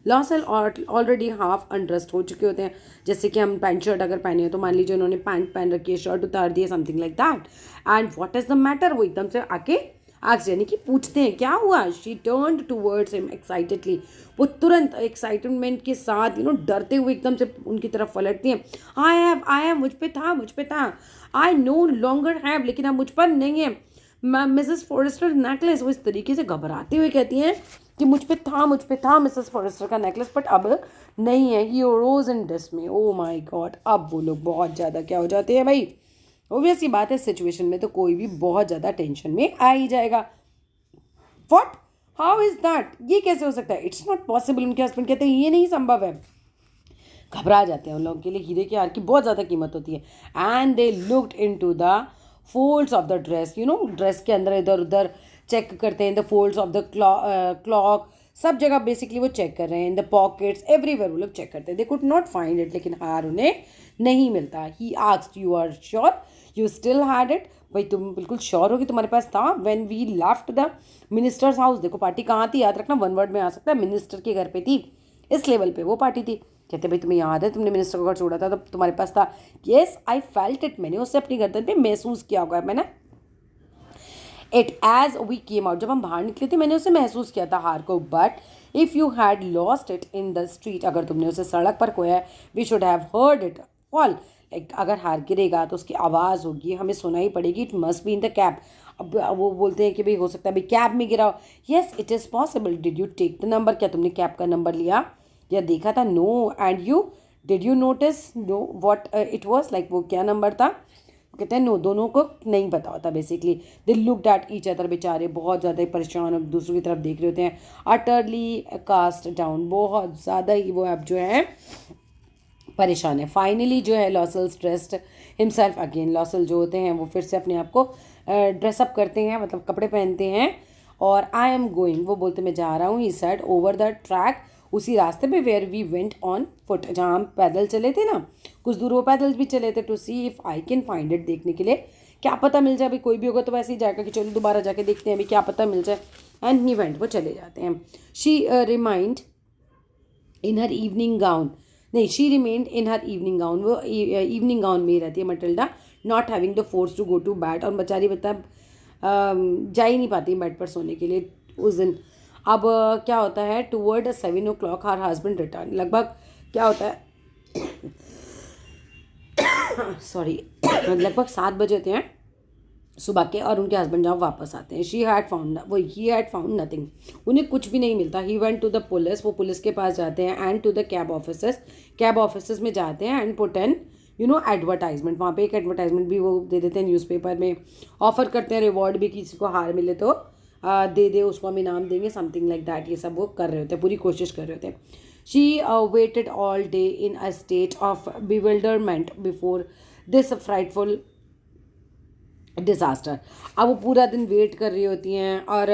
लॉसल ऑलरेडी हाफ अनड्रेस्ड हो चुके होते हैं, जैसे कि हम पैंट शर्ट अगर पहने हो तो मान लीजिए उन्होंने पैंट पहन रखी है, शर्ट उतार दी है, something like that. And what is the matter, वो एकदम से आके आस्क, यानी कि पूछते हैं क्या हुआ। She turned towards him excitedly, वो तुरंत एक्साइटमेंट के साथ डरते हुए एकदम से उनकी तरफ पलटती हैं। आई हैव, मुझ पे था, आई नो लॉन्गर हैव, लेकिन अब मुझ पर नहीं है मिसेस फॉरेस्टर नेकलेस। वो इस तरीके से घबराते हुए कहती हैं कि मुझ पे था मिसेस फॉरेस्टर का नेकलेस, बट अब नहीं है। ही रोज इन डिस्मे, ओ माय गॉड, अब वो लोग बहुत ज़्यादा क्या हो जाते हैं भाई, ऑब्वियस सी बात है, सिचुएशन में तो कोई भी बहुत ज़्यादा टेंशन में आ ही जाएगा। व्हाट, हाउ इज़ दैट, ये कैसे हो सकता है, इट्स नॉट पॉसिबल। उनके हस्बैंड कहते हैं ये नहीं संभव है, घबरा जाते हैं। उन लोगों के लिए हीरे के हार की बहुत ज़्यादा कीमत होती है। And they looked into the folds of the dress, dress के अंदर इधर उधर चेक करते हैं, the folds of the clock, सब जगह बेसिकली वो चेक कर रहे हैं, इन द पॉकेट्स एवरीवेयर वो लोग चेक करते हैं। They could not find it, लेकिन हार उन्हें नहीं मिलता। He asked, you are sure you still had it, भाई तुम बिल्कुल श्योर हो कि तुम्हारे पास था। When we left the minister's house, देखो पार्टी कहाँ थी, याद रखना, वन वर्ड में आ सकता है, मिनिस्टर के घर पे थी, इस लेवल पे वो पार्टी थी। कहते भाई तुम्हें याद है तुमने मिनिस्टर को घर छोड़ा था, तब तुम्हारे पास था। येस आई फेल्ट इट, मैंने उससे अपनी गर्दन पे महसूस किया होगा, मैंने it as we came out, जब हम बाहर निकले थे मैंने उसे महसूस किया था हार को। But if you had lost it in the street, अगर तुमने उसे सड़क पर खोया है, we should have heard it fall, like अगर हार गिरेगा तो उसकी आवाज़ होगी, हमें सुनाई पड़ेगी, it must be in the cab. अब वो बोलते हैं कि भाई हो सकता है भाई कैब में गिरा हो। Yes it is possible, did you take the number, क्या तुमने कैब का नंबर लिया या देखा था? No. And you did you notice no what it was, like वो क्या नंबर था? कहते हैं नो, दोनों को नहीं पता होता basically. They looked at each other, बेचारे बहुत ज़्यादा परेशान अब दूसरों की तरफ देख रहे होते हैं। अटरली कास्ट डाउन, बहुत ज़्यादा ही वो अब जो है परेशान है। फाइनली जो है लॉसल ड्रेस्ड हिमसेल्फ अगेन, लॉसल जो होते हैं वो फिर से अपने आप को ड्रेसअप करते हैं, मतलब कपड़े पहनते हैं और आई एम गोइंग, वो बोलते मैं जा रहा हूँ, he said, over the track, उसी रास्ते पे, where we went on foot, जहाँ हम पैदल चले थे ना, कुछ दूर वो पैदल भी चले थे, to see if I can find it, देखने के लिए क्या पता मिल जाए। अभी कोई भी होगा तो वैसे ही जाएगा कि चलो दोबारा जाके देखते हैं अभी क्या पता मिल जाए। एंड ही वेंट, वो चले जाते हैं। She remained in her evening gown, नहीं, she remained in her evening gown, वो इवनिंग गाउन में ही रहती है Matilda, not having the force to go to bed, और बेचारी बता जा ही नहीं पाती बेड पर सोने के लिए उस दिन। अब क्या होता है, toward 7 o'clock her husband return, लगभग क्या होता है सॉरी लगभग 7 बजे होते हैं सुबह के, और उनके हस्बैंड जब वापस आते हैं, ही हैड फाउंड नथिंग, उन्हें कुछ भी नहीं मिलता। He went to the police, वो पुलिस के पास जाते हैं, and to the cab officers में जाते हैं, एंड पुट एन एडवर्टाइजमेंट, वहाँ पे एक एडवर्टाइजमेंट भी वो दे देते हैं न्यूज़पेपर में, ऑफर करते हैं रिवॉर्ड भी, किसी को हार मिले तो दे दे, उसको हम इनाम देंगे, समथिंग लाइक दैट, ये सब वो कर रहे होते हैं, पूरी कोशिश कर रहे होते हैं। She waited all day in a state of bewilderment before this frightful disaster. अब वो पूरा दिन वेट कर रही होती हैं, और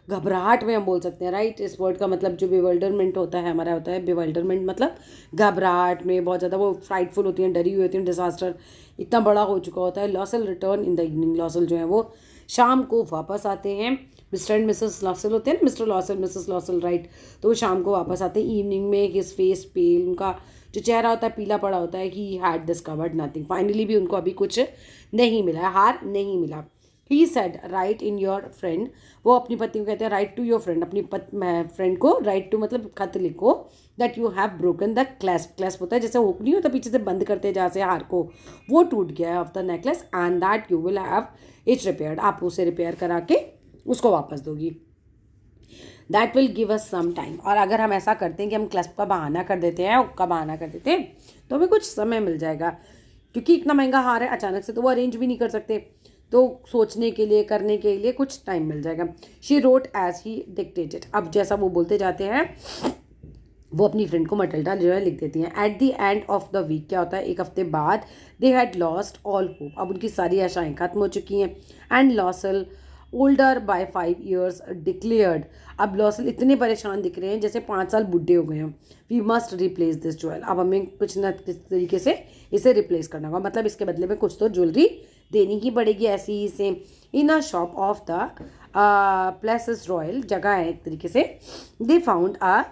घबराहट में हम बोल सकते हैं, राइट, इस वर्ड का मतलब जो बिवल्डरमेंट होता है हमारा, होता है बिवल्डरमेंट, मतलब घबराहट में, बहुत ज़्यादा वो फ्राइटफुल होती हैं, डरी हुई होती हैं, डिज़ास्टर इतना बड़ा हो चुका होता है। लॉसल रिटर्न इन द इवनिंग, लॉसल जो है वो शाम को वापस आते हैं। मिस्टर एंड मिसेस लॉसल होते हैं ना, मिस्टर लॉसल मिसेस लॉसल, राइट, तो वो शाम को वापस आते हैं इवनिंग में। हिज फेस पेल, उनका जो चेहरा होता है पीला पड़ा होता है, कि हैड डिस्कवर्ड नथिंग, फाइनली भी उनको अभी कुछ नहीं मिला, हार नहीं मिला। He said, right in your friend, वो अपनी पत्नी को कहते हैं राइट टू योर फ्रेंड, अपनी फ्रेंड को राइट टू मतलब खत लिखो, that you have broken the clasp होता है जैसे हुक नहीं होता पीछे से बंद करते हैं जहाँ से हार को, वो टूट गया है of the necklace, and that you will have it repaired, आप उसे रिपेयर करा के उसको वापस दोगी। That will give us some time, और अगर हम ऐसा करते हैं कि हम क्लैस्प का बहाना कर देते हैं, हुक का बहाना कर देते हैं, तो हमें कुछ समय मिल जाएगा, क्योंकि इतना महंगा हार है, अचानक से तो वो अरेंज भी नहीं कर सकते, तो सोचने के लिए, करने के लिए कुछ टाइम मिल जाएगा। She wrote as he dictated, अब जैसा वो बोलते जाते हैं वो अपनी फ्रेंड को मटिल्डा जो है लिख देती हैं। At the end of the week, क्या होता है, एक हफ्ते बाद, they had lost all hope, अब उनकी सारी आशाएं खत्म हो चुकी हैं। And Loisel older by 5 years declared, अब लॉसल इतने परेशान दिख रहे हैं जैसे 5 साल बुढ़े हो गए हैं। We must replace this jewel, अब हमें कुछ न किस तरीके से इसे रिप्लेस करना होगा, मतलब इसके बदले में कुछ तो ज्वेलरी देनी ही पड़ेगी ऐसी ही से। In a shop of the Palais Royal, जगह है एक तरीके से, they found a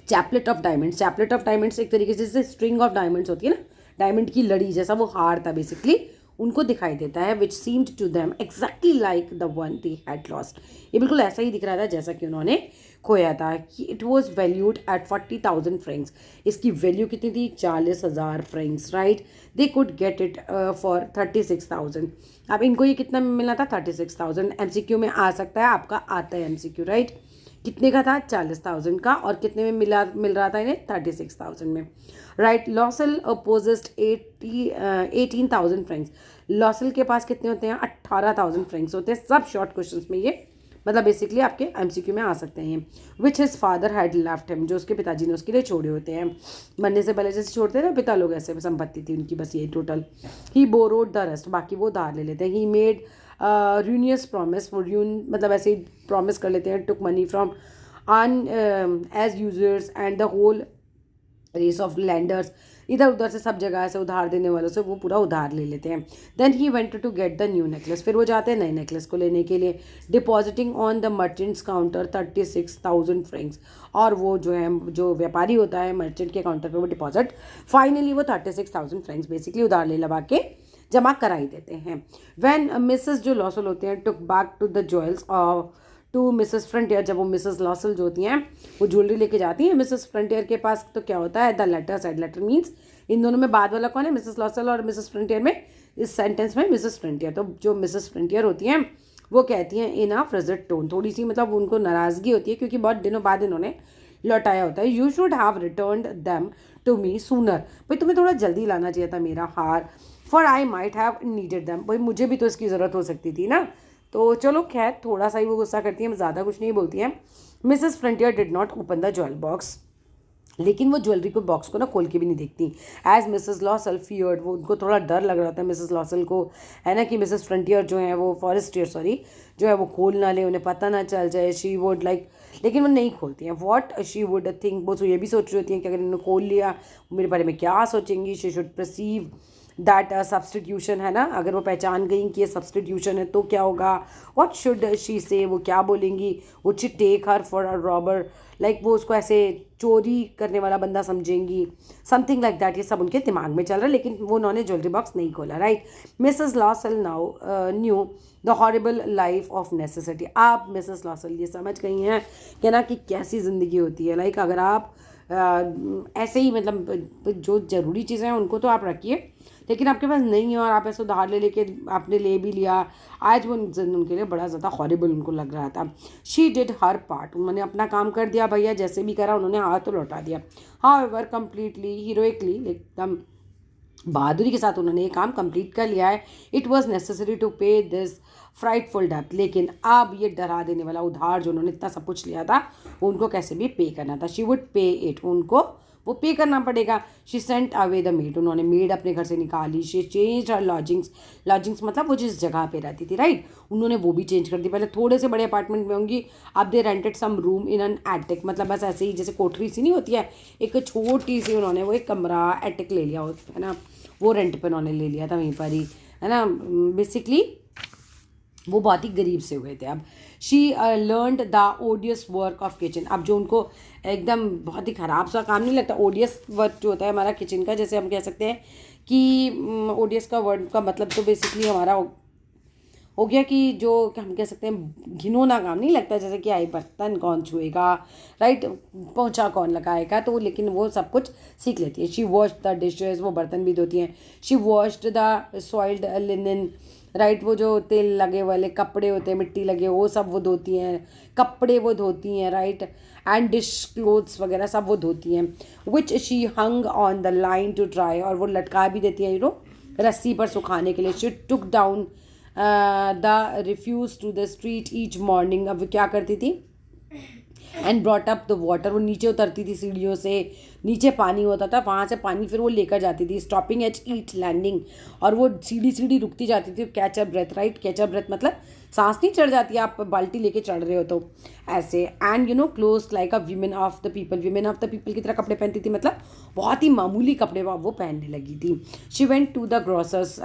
chaplet of diamonds, chaplet of diamonds एक तरीके से जैसे स्ट्रिंग ऑफ डायमंड्स होती है ना, डायमंड की लड़ी जैसा वो हार था बेसिकली, उनको दिखाई देता है, which seemed to them exactly like the one they had lost, ये बिल्कुल ऐसा ही दिख रहा था जैसा कि उन्होंने खोया था। It was valued at 40,000 Franks, इसकी वैल्यू कितनी थी, 40,000 Franks, right. They could get it for 36,000, अब इनको ये कितना मिला था, 36,000। MCQ में आ सकता है, आपका आता है MCQ, राइट। कितने का था, 40,000 का, और कितने में मिल रहा था इन्हें, 36,000 में, राइट। लॉसल पोजेस्ड 18,000 फ्रेंक्स, लॉसल के पास कितने होते हैं, 18,000 फ्रेंक्स होते हैं। सब शॉर्ट क्वेश्चंस में ये मतलब बेसिकली आपके MCQ में आ सकते हैं। विच his father had left him, जो उसके पिताजी ने उसके लिए छोड़े होते हैं, मरने से पहले जैसे छोड़ते हैं ना पिता लोग, ऐसे संपत्ति थी उनकी बस ये total. He borrowed the rest, बाकी वो उधार ले लेते हैं। ही मेड र्यूनियस प्रॉमिस, वो मतलब ऐसे ही प्रॉमिस कर लेते हैं, took money from usurers and the whole race of lenders, इधर उधर से सब जगह से उधार देने वालों से वो पूरा उधार ले लेते हैं। Then he went to get the new necklace, फिर वो जाते हैं नए नेकलेस को लेने के लिए। Depositing on the merchants counter 36,000 Franks, और वो जो है जो व्यापारी होता है मर्चेंट के काउंटर पे वो डिपॉजिट फाइनली वो 36,000 फ्रेंक्स बेसिकली उधार ले लगा के जमा कराई देते हैं। व्हेन मिसेस जो लॉसल होते हैं took back to the jewels to Mrs Frontier, जब वो मिसेस लॉसल जो होती हैं वो ज्वेलरी लेके जाती हैं मिसेस फ्रंटियर के पास, तो क्या होता है, the latter said, latter means इन दोनों में बाद वाला कौन है, मिसेस लॉसल और मिसेस फ्रंटियर में, इस सेंटेंस में मिसेस फ्रंटियर, तो जो मिसेस फ्रंटियर होती हैं वो कहती हैं इन अ फ्रस्ट्रेटेड टोन, थोड़ी सी मतलब उनको नाराज़गी होती है क्योंकि बहुत दिनों बाद इन्होंने लौटाया होता है। You should have returned them to me sooner, भाई तुम्हें थोड़ा जल्दी लाना चाहिए था मेरा हार, for I might have needed them, भाई मुझे भी तो इसकी ज़रूरत हो सकती थी ना। तो चलो खैर थोड़ा सा ही वो गुस्सा करती हैं, ज़्यादा कुछ नहीं बोलती हैं। Mrs frontier did not open the jewel box, लेकिन वो ज्वेलरी को बॉक्स को ना खोल के भी नहीं देखती। एज मिसेस लॉसल फियर्ड, वो उनको थोड़ा डर लग रहा था मिसेस लॉसल को, है ना, कि मिसेस फ्रंटियर जो है वो फॉरेस्टियर सॉरी जो है वो खोल ना ले, उन्हें पता ना चल जाए। शी वुड लाइक, लेकिन वो नहीं खोलती हैं। वॉट शी वुड थिंक, वो ये भी सोच रही होती हैं कि अगर इन्होंने खोल लिया मेरे बारे में क्या सोचेंगी। She should perceive that substitution, है ना, अगर वो पहचान गई कि ये सब्सटीट्यूशन है तो क्या होगा। वॉट शुड शी से, वो क्या बोलेंगी। Would she take her for a robber, like वो उसको ऐसे चोरी करने वाला बंदा समझेंगी, समथिंग लाइक दैट। ये सब उनके दिमाग में चल रहा है, लेकिन वो उन्होंने ज्वेलरी बॉक्स नहीं खोला। Right, Mrs लॉसल now new the horrible life of necessity. आप मिसेस लॉसल ये समझ गई हैं कि ना कि कैसी ज़िंदगी होती है। लाइक अगर आप ऐसे ही मतलब जो ज़रूरी चीज़ें हैं उनको तो आप रखिए, लेकिन आपके पास नहीं है और आप ऐसे उधार ले लेके आपने ले भी लिया। आज वो उनके लिए बड़ा ज़्यादा हॉरिबल उनको लग रहा था। शी डिड हर पार्ट, उन्होंने अपना काम कर दिया भैया, जैसे भी करा उन्होंने हाथ तो लौटा दिया। हाउएवर कम्प्लीटली हीरोइकली, एकदम बहादुरी के साथ उन्होंने ये काम कंप्लीट कर लिया है। इट वॉज नेसेसरी टू पे दिस फ्राइटफुल डेब्ट, लेकिन अब ये डरा देने वाला उधार जो उन्होंने इतना सब कुछ लिया था वो उनको कैसे भी पे करना था। शी वुड पे इट, उनको वो पे करना पड़ेगा। She sent away the made, उन्होंने मेड अपने घर से निकाली। She change her lodgings, lodgings मतलब वो जिस जगह पे रहती थी। राइट, उन्होंने वो भी चेंज कर दी। पहले थोड़े से बड़े अपार्टमेंट में होंगी, अब they rented some room in an attic, मतलब बस ऐसे ही जैसे कोठरी सी नहीं होती है, एक छोटी सी उन्होंने वो एक कमरा एटिक ले लिया होता है ना, वो रेंट पे उन्होंने ले लिया था वहीं पर ही, है ना। बेसिकली वो बहुत ही गरीब से हुए थे। अब she learned the ओडियस work of kitchen, अब जो उनको एकदम बहुत ही ख़राब सा काम नहीं लगता, ओडियस वर्क जो होता है हमारा किचन का, जैसे हम कह सकते हैं कि ओडियस का वर्ड का मतलब तो बेसिकली हमारा हो गया कि जो हम कह सकते हैं घिनौना काम नहीं लगता, जैसे कि आई बर्तन कौन छुएगा, राइट, पोंछा कौन लगाएगा, तो लेकिन वो सब कुछ सीख लेती है। शी वॉश्ड द डिशेज, वो बर्तन भी धोती हैं। She washed the soiled linen, right, वो जो तेल लगे वाले कपड़े होते हैं, मिट्टी लगे, वो सब वो धोती हैं, कपड़े वो धोती हैं। राइट, एंड डिश क्लोथ्स वगैरह सब वो धोती हैं। Which she hung on the line to dry, और वो लटका भी देती हैं रस्सी पर सुखाने के लिए। She took down the refuse to the street each morning, अब वो क्या करती थी, and brought up the water, वो नीचे उतरती थी सीढ़ियों से, नीचे पानी होता था, वहाँ से पानी फिर वो लेकर जाती थी। स्टॉपिंग एट ईच लैंडिंग, और वो सीढ़ी सीढ़ी रुकती जाती थी। Catch a breath, right, catch a breath मतलब सांस नहीं चढ़ जाती, आप बाल्टी लेके चढ़ रहे हो तो ऐसे। And close like a women of the people, women of the people की तरह कपड़े पहनती थी, मतलब बहुत ही मामूली कपड़े वो पहनने लगी थी। She went to the grocers,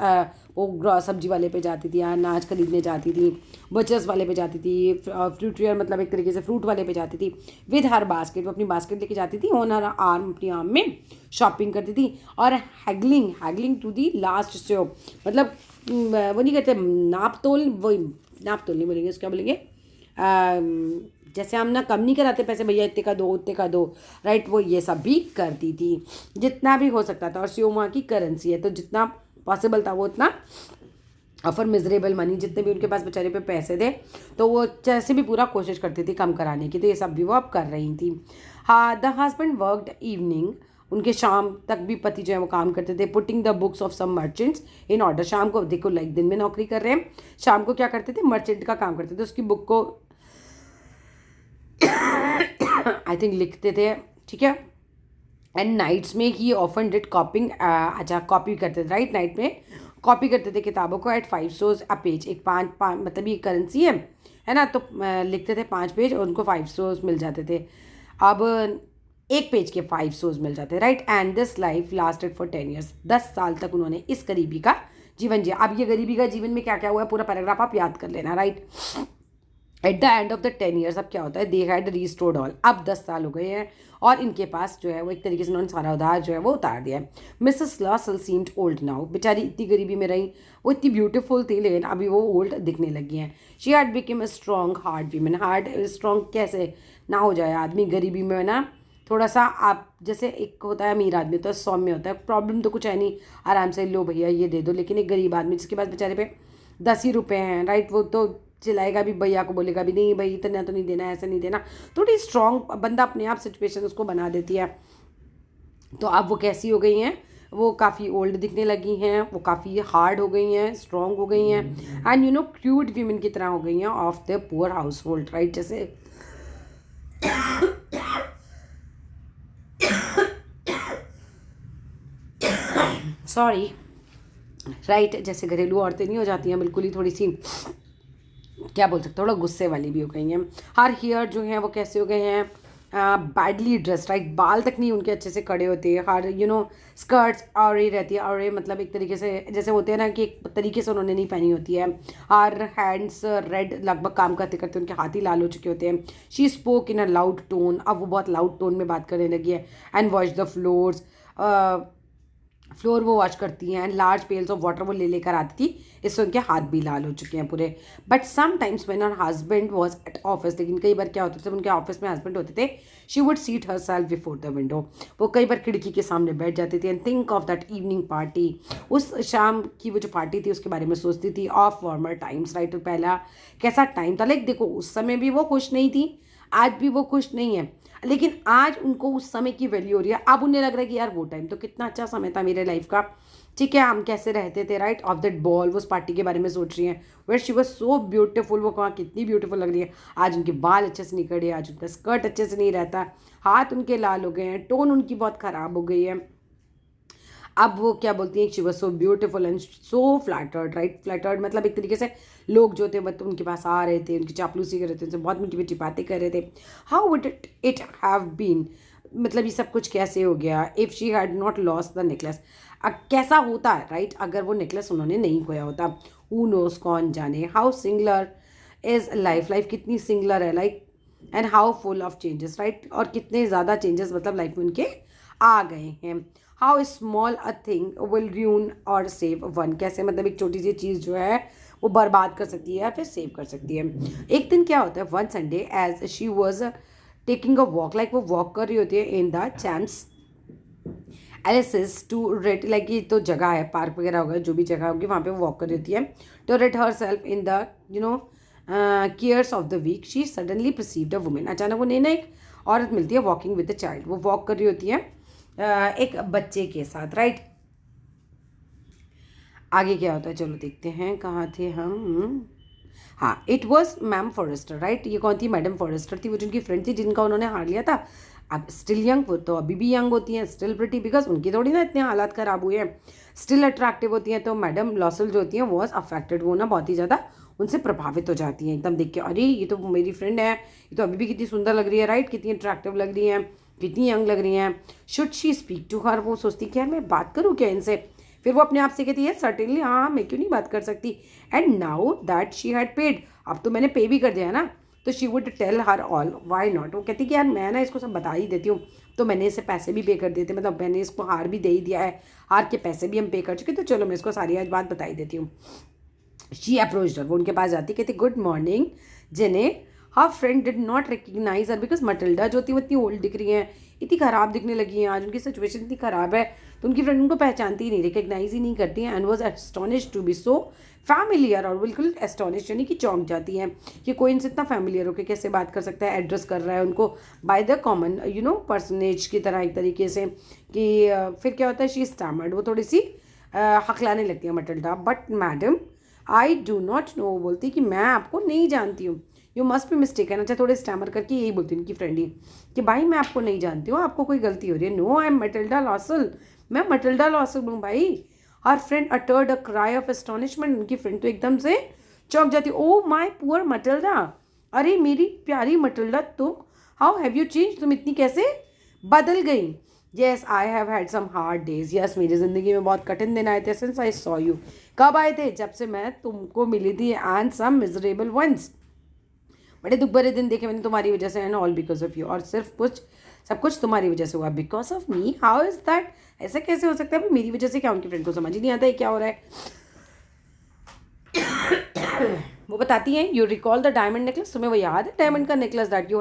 वो सब्जी वाले पे जाती थी, अनाज खरीदने जाती थी। बचर्स वाले पे जाती थी, फ्रूटियर मतलब एक तरीके से फ्रूट वाले पे जाती थी। विद हर बास्केट, वो अपनी बास्केट लेके जाती थी, ऑन हर आर्म, अपनी आर्म में शॉपिंग करती थी। और हैगलिंग टू दी लास्ट स्टो, मतलब वो नहीं कहते नाप तोल, वही नाप तोल नहीं बोलेंगे, उसका बोलेंगे जैसे हम ना कम नहीं कराते पैसे, भैया इतने का दो उतने का दो, राइट, वो ये सब भी करती थी जितना भी हो सकता था। और सियो वहाँ की करेंसी है, तो जितना पॉसिबल था वो उतना फॉर मिजरेबल मनी, जितने भी उनके पास बेचारे पे पैसे थे तो वो जैसे भी पूरा कोशिश करती थी कम कराने की, तो ये सब भी वो अब कर रही थी। हाँ, द हस्बैंड वर्कड इवनिंग, उनके शाम तक भी पति जो है वो काम करते थे। Putting the books of some merchants in order, शाम को देखो लाइक दिन में नौकरी कर रहे हैं, शाम को क्या करते थे, मर्चेंट का काम करते थे, उसकी बुक को आई थिंक लिखते थे, ठीक है। एंड नाइट्स में ही ऑफन डिड कॉपिंग, अच्छा कॉपी करते थे, राइट, नाइट में कॉपी करते थे किताबों को। एट 5 सौ अ पेज, एक पाँच मतलब ये करेंसी है ना, तो लिखते थे 5 पेज और उनको 5 सौ मिल जाते थे। अब एक पेज के 5 सौ मिल जाते, right. And this life lasted for 10 years, 10 साल तक उन्होंने इस गरीबी का जीवन जिया। अब ये गरीबी का जीवन में क्या क्या हुआ है पूरा पैराग्राफ आप याद कर लेना, right. Eight the end of the 10 years, अब क्या होता है, दे हैड रीस्टोर्ड ऑल, अब 10 साल हो गए हैं और इनके पास जो है वो एक तरीके से उन्होंने सारा उधार जो है वो उतार दिया है। मिसेस लॉसल सीम्ड ओल्ड नाउ, बेचारी इतनी गरीबी में रही, वो इतनी ब्यूटीफुल थी, लेकिन अभी वो ओल्ड दिखने लगी हैं। She had become a strong hard women, hard strong कैसे ना हो जाए आदमी गरीबी में ना, थोड़ा सा आप जैसे एक होता है अमीर आदमी तो सौम्य होता है, प्रॉब्लम तो कुछ है नहीं, आराम से लो भैया ये दे दो। लेकिन एक गरीब आदमी जिसके पास बेचारे पे 10 ही रुपये हैं, राइट, वो तो चिल्लाएगा भी, भैया को बोलेगा भी नहीं भाई इतना तो नहीं देना, ऐसा नहीं देना। थोड़ी स्ट्रॉन्ग बंदा अपने आप सिचुएशन उसको बना देती है। तो अब वो कैसी हो गई हैं, वो काफ़ी ओल्ड दिखने लगी हैं, वो काफ़ी हार्ड हो गई हैं, स्ट्रॉन्ग हो गई हैं, एंड क्यूट वीमेन की तरह हो गई हैं of the poor house hold, right. जैसे सॉरी, राइट, जैसे घरेलू औरतें नहीं हो जाती हैं बिल्कुल ही थोड़ी सी, क्या बोल सकते, थोड़ा गुस्से वाली भी हो गई हैं। हर हेयर जो हैं वो कैसे हो गए हैं, बैडली ड्रेस, राइट, बाल तक नहीं उनके अच्छे से खड़े होते, हर स्कर्ट्स और ही रहती है, और ये मतलब एक तरीके से जैसे होते हैं ना कि एक तरीके से उन्होंने नहीं पहनी होती है। हर हैंड्स रेड, लगभग काम करते करते उनके हाथ ही लाल हो चुके होते हैं। She spoke in a loud tone, अब वो बहुत लाउड टोन में बात करने लगी है। And wash the floors, floor वो वॉश करती हैं। And large pails of water वो लेकर आती थी, इससे उनके हाथ भी लाल हो चुके हैं पूरे। But sometimes when her husband was at office, लेकिन कई बार क्या होता था, जब उनके ऑफिस में हस्बैंड होते थे, she would seat her self before the window, वो कई बार खिड़की के सामने बैठ जाती थी। And think of that evening party, उस शाम की वो जो पार्टी थी उसके बारे में सोचती थी। ऑफ फॉर्मर टाइम्स, राइट, तो पहला कैसा टाइम था। लाइक देखो, उस समय भी वो खुश नहीं थी, आज भी वो खुश नहीं है, लेकिन आज उनको उस समय की वैल्यू हो रही है। अब उन्हें लग रहा है कि यार वो टाइम तो कितना अच्छा समय था मेरे लाइफ का, ठीक है, हम कैसे रहते थे, राइट, ऑफ दैट बॉल, वो उस पार्टी के बारे में सोच रही हैं, where she was so beautiful, वो कहाँ कितनी ब्यूटीफुल लग रही है। आज उनके बाल अच्छे से नहीं खड़े, आज उनका स्कर्ट अच्छे से नहीं रहता, हाथ उनके लाल हो गए हैं, टोन उनकी बहुत ख़राब हो गई है। अब वो क्या बोलती हैं, she was so beautiful and so flattered, right, flattered मतलब एक तरीके से लोग जो थे मतलब उनके पास आ रहे थे, उनकी चापलूसी कर रहे थे, उनसे बहुत मीठी मीठी बातें कर रहे थे। How would it have been, मतलब ये सब कुछ कैसे हो गया, if she had not lost the necklace, कैसा होता है, राइट, अगर वो नेकलेस उन्होंने नहीं खोया होता। हु नोस, कौन जाने। How singular is life, life कितनी सिंगलर है, like, and how full of changes, right, और कितने ज़्यादा चेंजेस मतलब लाइफ में उनके आ गए हैं। How small a thing will ruin और सेव वन, कैसे मतलब एक छोटी सी चीज़ जो है वो बर्बाद कर सकती है या फिर सेव कर सकती है। एक दिन क्या होता है, one Sunday as she was taking a walk, like वो वॉक कर रही होती है in the Champs Elysees to rate, like ये तो जगह है, पार्क वगैरह होगा, जो भी जगह होगी वहाँ पे वो वॉक कर रही होती है, to rate herself in the cares of the week. She suddenly perceived a women, अचानक उन्हें ना एक औरत मिलती है वॉकिंग विद द चाइल्ड, वो वॉक कर रही होती है एक बच्चे के साथ, राइट। आगे क्या होता है, चलो देखते हैं, कहाँ थे हम। हाँ, इट वॉज मैम फॉरेस्टर, राइट, ये कौन थी, मैडम फॉरेस्टर थी, वो जिनकी फ्रेंड थी जिनका उन्होंने हार लिया था। अब स्टिल यंग, वो तो अभी भी यंग होती हैं, स्टिल प्रिटी, बिकॉज उनकी थोड़ी ना इतने हालात ख़राब हुए हैं, स्टिल अट्रैक्टिव होती हैं। तो मैडम लॉसल जो होती हैं वॉज अफेक्टेड, वो ना बहुत ही ज़्यादा उनसे प्रभावित हो जाती हैं, एकदम देख के, अरे ये तो मेरी फ्रेंड है, ये तो अभी भी कितनी सुंदर लग रही है, राइट, कितनी अट्रैक्टिव लग रही हैं, कितनी यंग लग रही हैं। Should she speak to her, वो सोचती कि यार मैं बात करूँ क्या इनसे, फिर वो अपने आप से कहती है सर्टेनली, हाँ मैं क्यों नहीं बात कर सकती। And now that she had paid, अब तो मैंने पे भी कर दिया ना, तो she would tell her all, why not, वो कहती कि यार मैं ना इसको सब बता ही देती हूँ, तो मैंने इसे पैसे भी पे कर दिए थे, मतलब मैंने इसको हार भी दे ही दिया है, हार के पैसे भी हम पे कर चुके, तो चलो मैं इसको सारी आज बात बता ही देती हूँ। शी अप्रोच्ड हर, वो उनके पास जाती, कहती गुड मॉर्निंग जिन्हें। Her friend did not recognize her because Matilda जो थी वो इतनी ओल्ड दिख रही हैं, इतनी ख़राब दिखने लगी हैं, आज उनकी सिचुएशन इतनी ख़राब है, तो उनकी फ्रेंड उनको पहचानती ही नहीं, रिकग्नाइज ही नहीं करती हैं। And was astonished to be so familiar, और बिल्कुल एस्टोनिश यानी कि चौंक जाती हैं कि कोई इनसे इतना फैमिलियर होकर कैसे बात कर सकता है, एड्रेस कर रहा है उनको बाय द कॉमन पर्सनेज की तरह एक तरीके से कि फिर क्या होता है, शी स्टैमर्ड, वो थोड़ी सी हकलाने लगती है Matilda. But madam I do not know, बोलती कि मैं आपको नहीं जानती हूँ, यू मस्ट बी मिस्टेकन, अच्छा थोड़े स्टैमर करके यही बोलती हूँ उनकी फ्रेंड ही कि भाई मैं आपको नहीं जानती हूँ, आपको कोई गलती हो रही है। No I am Matilda Loisel, मैं मटिल्डा लॉसल हूँ भाई। Her friend uttered a cry of astonishment, उनकी फ्रेंड तो एकदम से चौंक जाती, ओ माई पुअर मटिल्डा, अरे मेरी प्यारी मटिल्डा तुम, हाउ हैव यू चेंज, तुम इतनी कैसे बदल गई। Yes I have had some hard days, yes मेरी ज़िंदगी में बहुत कठिन दिन आए थे सिंस आई सॉ यू, कब आए थे, जब से मैं तुमको मिली थी। एंड सम मिजरेबल वंस, बड़े दुख भरे दिन देखे मैंने तुम्हारी वजह से, and all because of you, और सिर्फ कुछ सब कुछ तुम्हारी वजह से हुआ। Because of me, how is that, ऐसा कैसे हो सकता है, मेरी वजह से क्या, उनकी फ्रेंड को समझ ही नहीं आता है क्या हो रहा है। वो बताती हैं, you recall the diamond necklace, तुम्हें वो याद है डायमंड का necklace that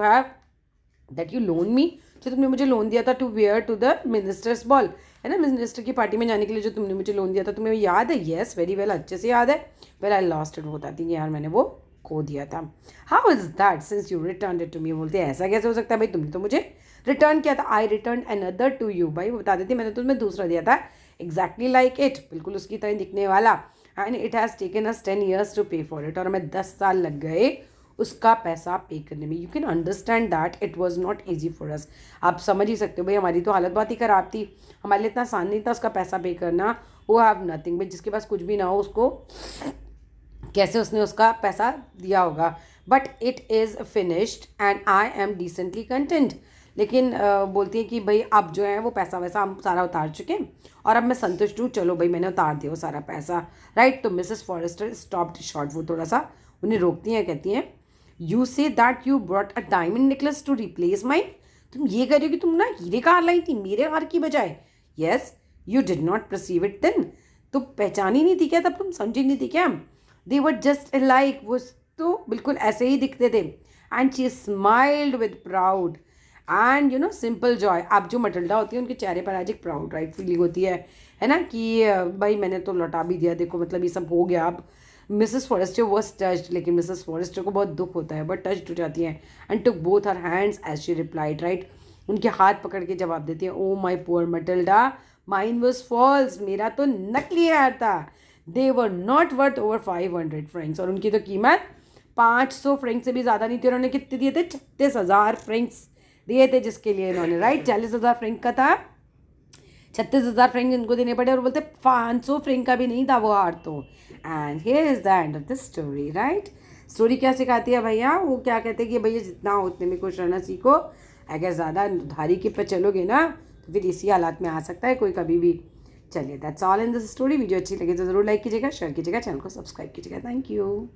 you loan me, जो तुमने मुझे लोन दिया था to wear to the minister's ball, है ना, मिनिस्टर की पार्टी में जाने के लिए जो तुमने मुझे लोन दिया था, तुम्हें वो याद है। येस वेरी वेल, अच्छे से याद है। वेल आई लॉस्ट इट, वो बताती है यार मैंने वो खो दिया था। How is that since you return it to me, बोलते हैं ऐसा कैसे हो सकता है भाई, तुमने तो मुझे रिटर्न किया था। आई रिटर्न अनदर टू यू, भाई वो बता देती मैंने तो तुम्हें दूसरा दिया था, एग्जैक्टली लाइक इट, बिल्कुल उसकी तरह दिखने वाला। And it has taken us 10 years to pay for it, और हमें 10 साल लग गए उसका पैसा पे करने में। You can understand that it was not easy for us, आप समझ ही सकते हो भाई, हमारी तो हालत बहुत ही ख़राब थी, हमारे लिए इतना आसान नहीं था उसका पैसा पे करना। हु हैव नथिंग, भाई जिसके पास कुछ भी ना हो उसको कैसे उसने उसका पैसा दिया होगा। But it is finished and I am decently content. लेकिन बोलती है कि भाई अब जो है वो पैसा वैसा हम सारा उतार चुके हैं और अब मैं संतुष्ट हूँ, चलो भाई मैंने उतार दिया वो सारा पैसा, राइट। तो मिसेस फॉरेस्टर स्टॉप्ड शॉर्ट, वो थोड़ा सा उन्हें रोकती हैं, कहती हैं you say that you brought a diamond necklace to replace mine, तुम ये कह रही हो कि तुम ना हीरे का हार लाई थी मेरे हार की बजाय। Yes, you did not perceive it then, तो पहचानी नहीं थी क्या तब, तुम समझी नहीं थी क्या। दे वर जस्ट लाइक, वो तो बिल्कुल ऐसे ही दिखते थे। And she smiled with proud and simple Joy. अब जो मटिल्डा होती है उनके चेहरे पर आज एक प्राउड राइट फीलिंग होती है ना, कि भाई मैंने तो लौटा भी दिया, देखो मतलब ये सब हो गया। अब मिसेस फॉरेस्टर वॉज टच्ड, लेकिन मिसेस फॉरेस्टर को बहुत दुख होता है, बट टच्ड हो जाती हैं and took both her hands as she replied, right. उनके हाथ पकड़ के जवाब देती हैं, oh my poor Matilda, mine was false, मेरा तो नकली हार था। They were not worth over 500 francs, और उनकी तो कीमत 500 फ्रेंक से भी ज़्यादा नहीं थी। उन्होंने कितने दिए थे, 36,000 फ्रेंक्स दिए थे जिसके लिए इन्होंने, राइट। 40,000 फ्रेंक का था, 36,000 फ्रेंक इनको देने पड़े, और बोलते 500 फ्रेंक का भी नहीं था वो हार तो। And here is the end of the story, right. Story क्या सिखाती है भैया, वो क्या कहते हैं कि भैया जितना हो उतने में खुश रहना सीखो, अगर ज़्यादा उधारी के पे चलोगे ना तो फिर इसी हालात में आ सकता है कोई कभी भी। चलिए that's all in this story. Video अच्छी लगे तो ज़रूर लाइक कीजिएगा, शेयर कीजिएगा, चैनल को सब्सक्राइब कीजिएगा। Thank you.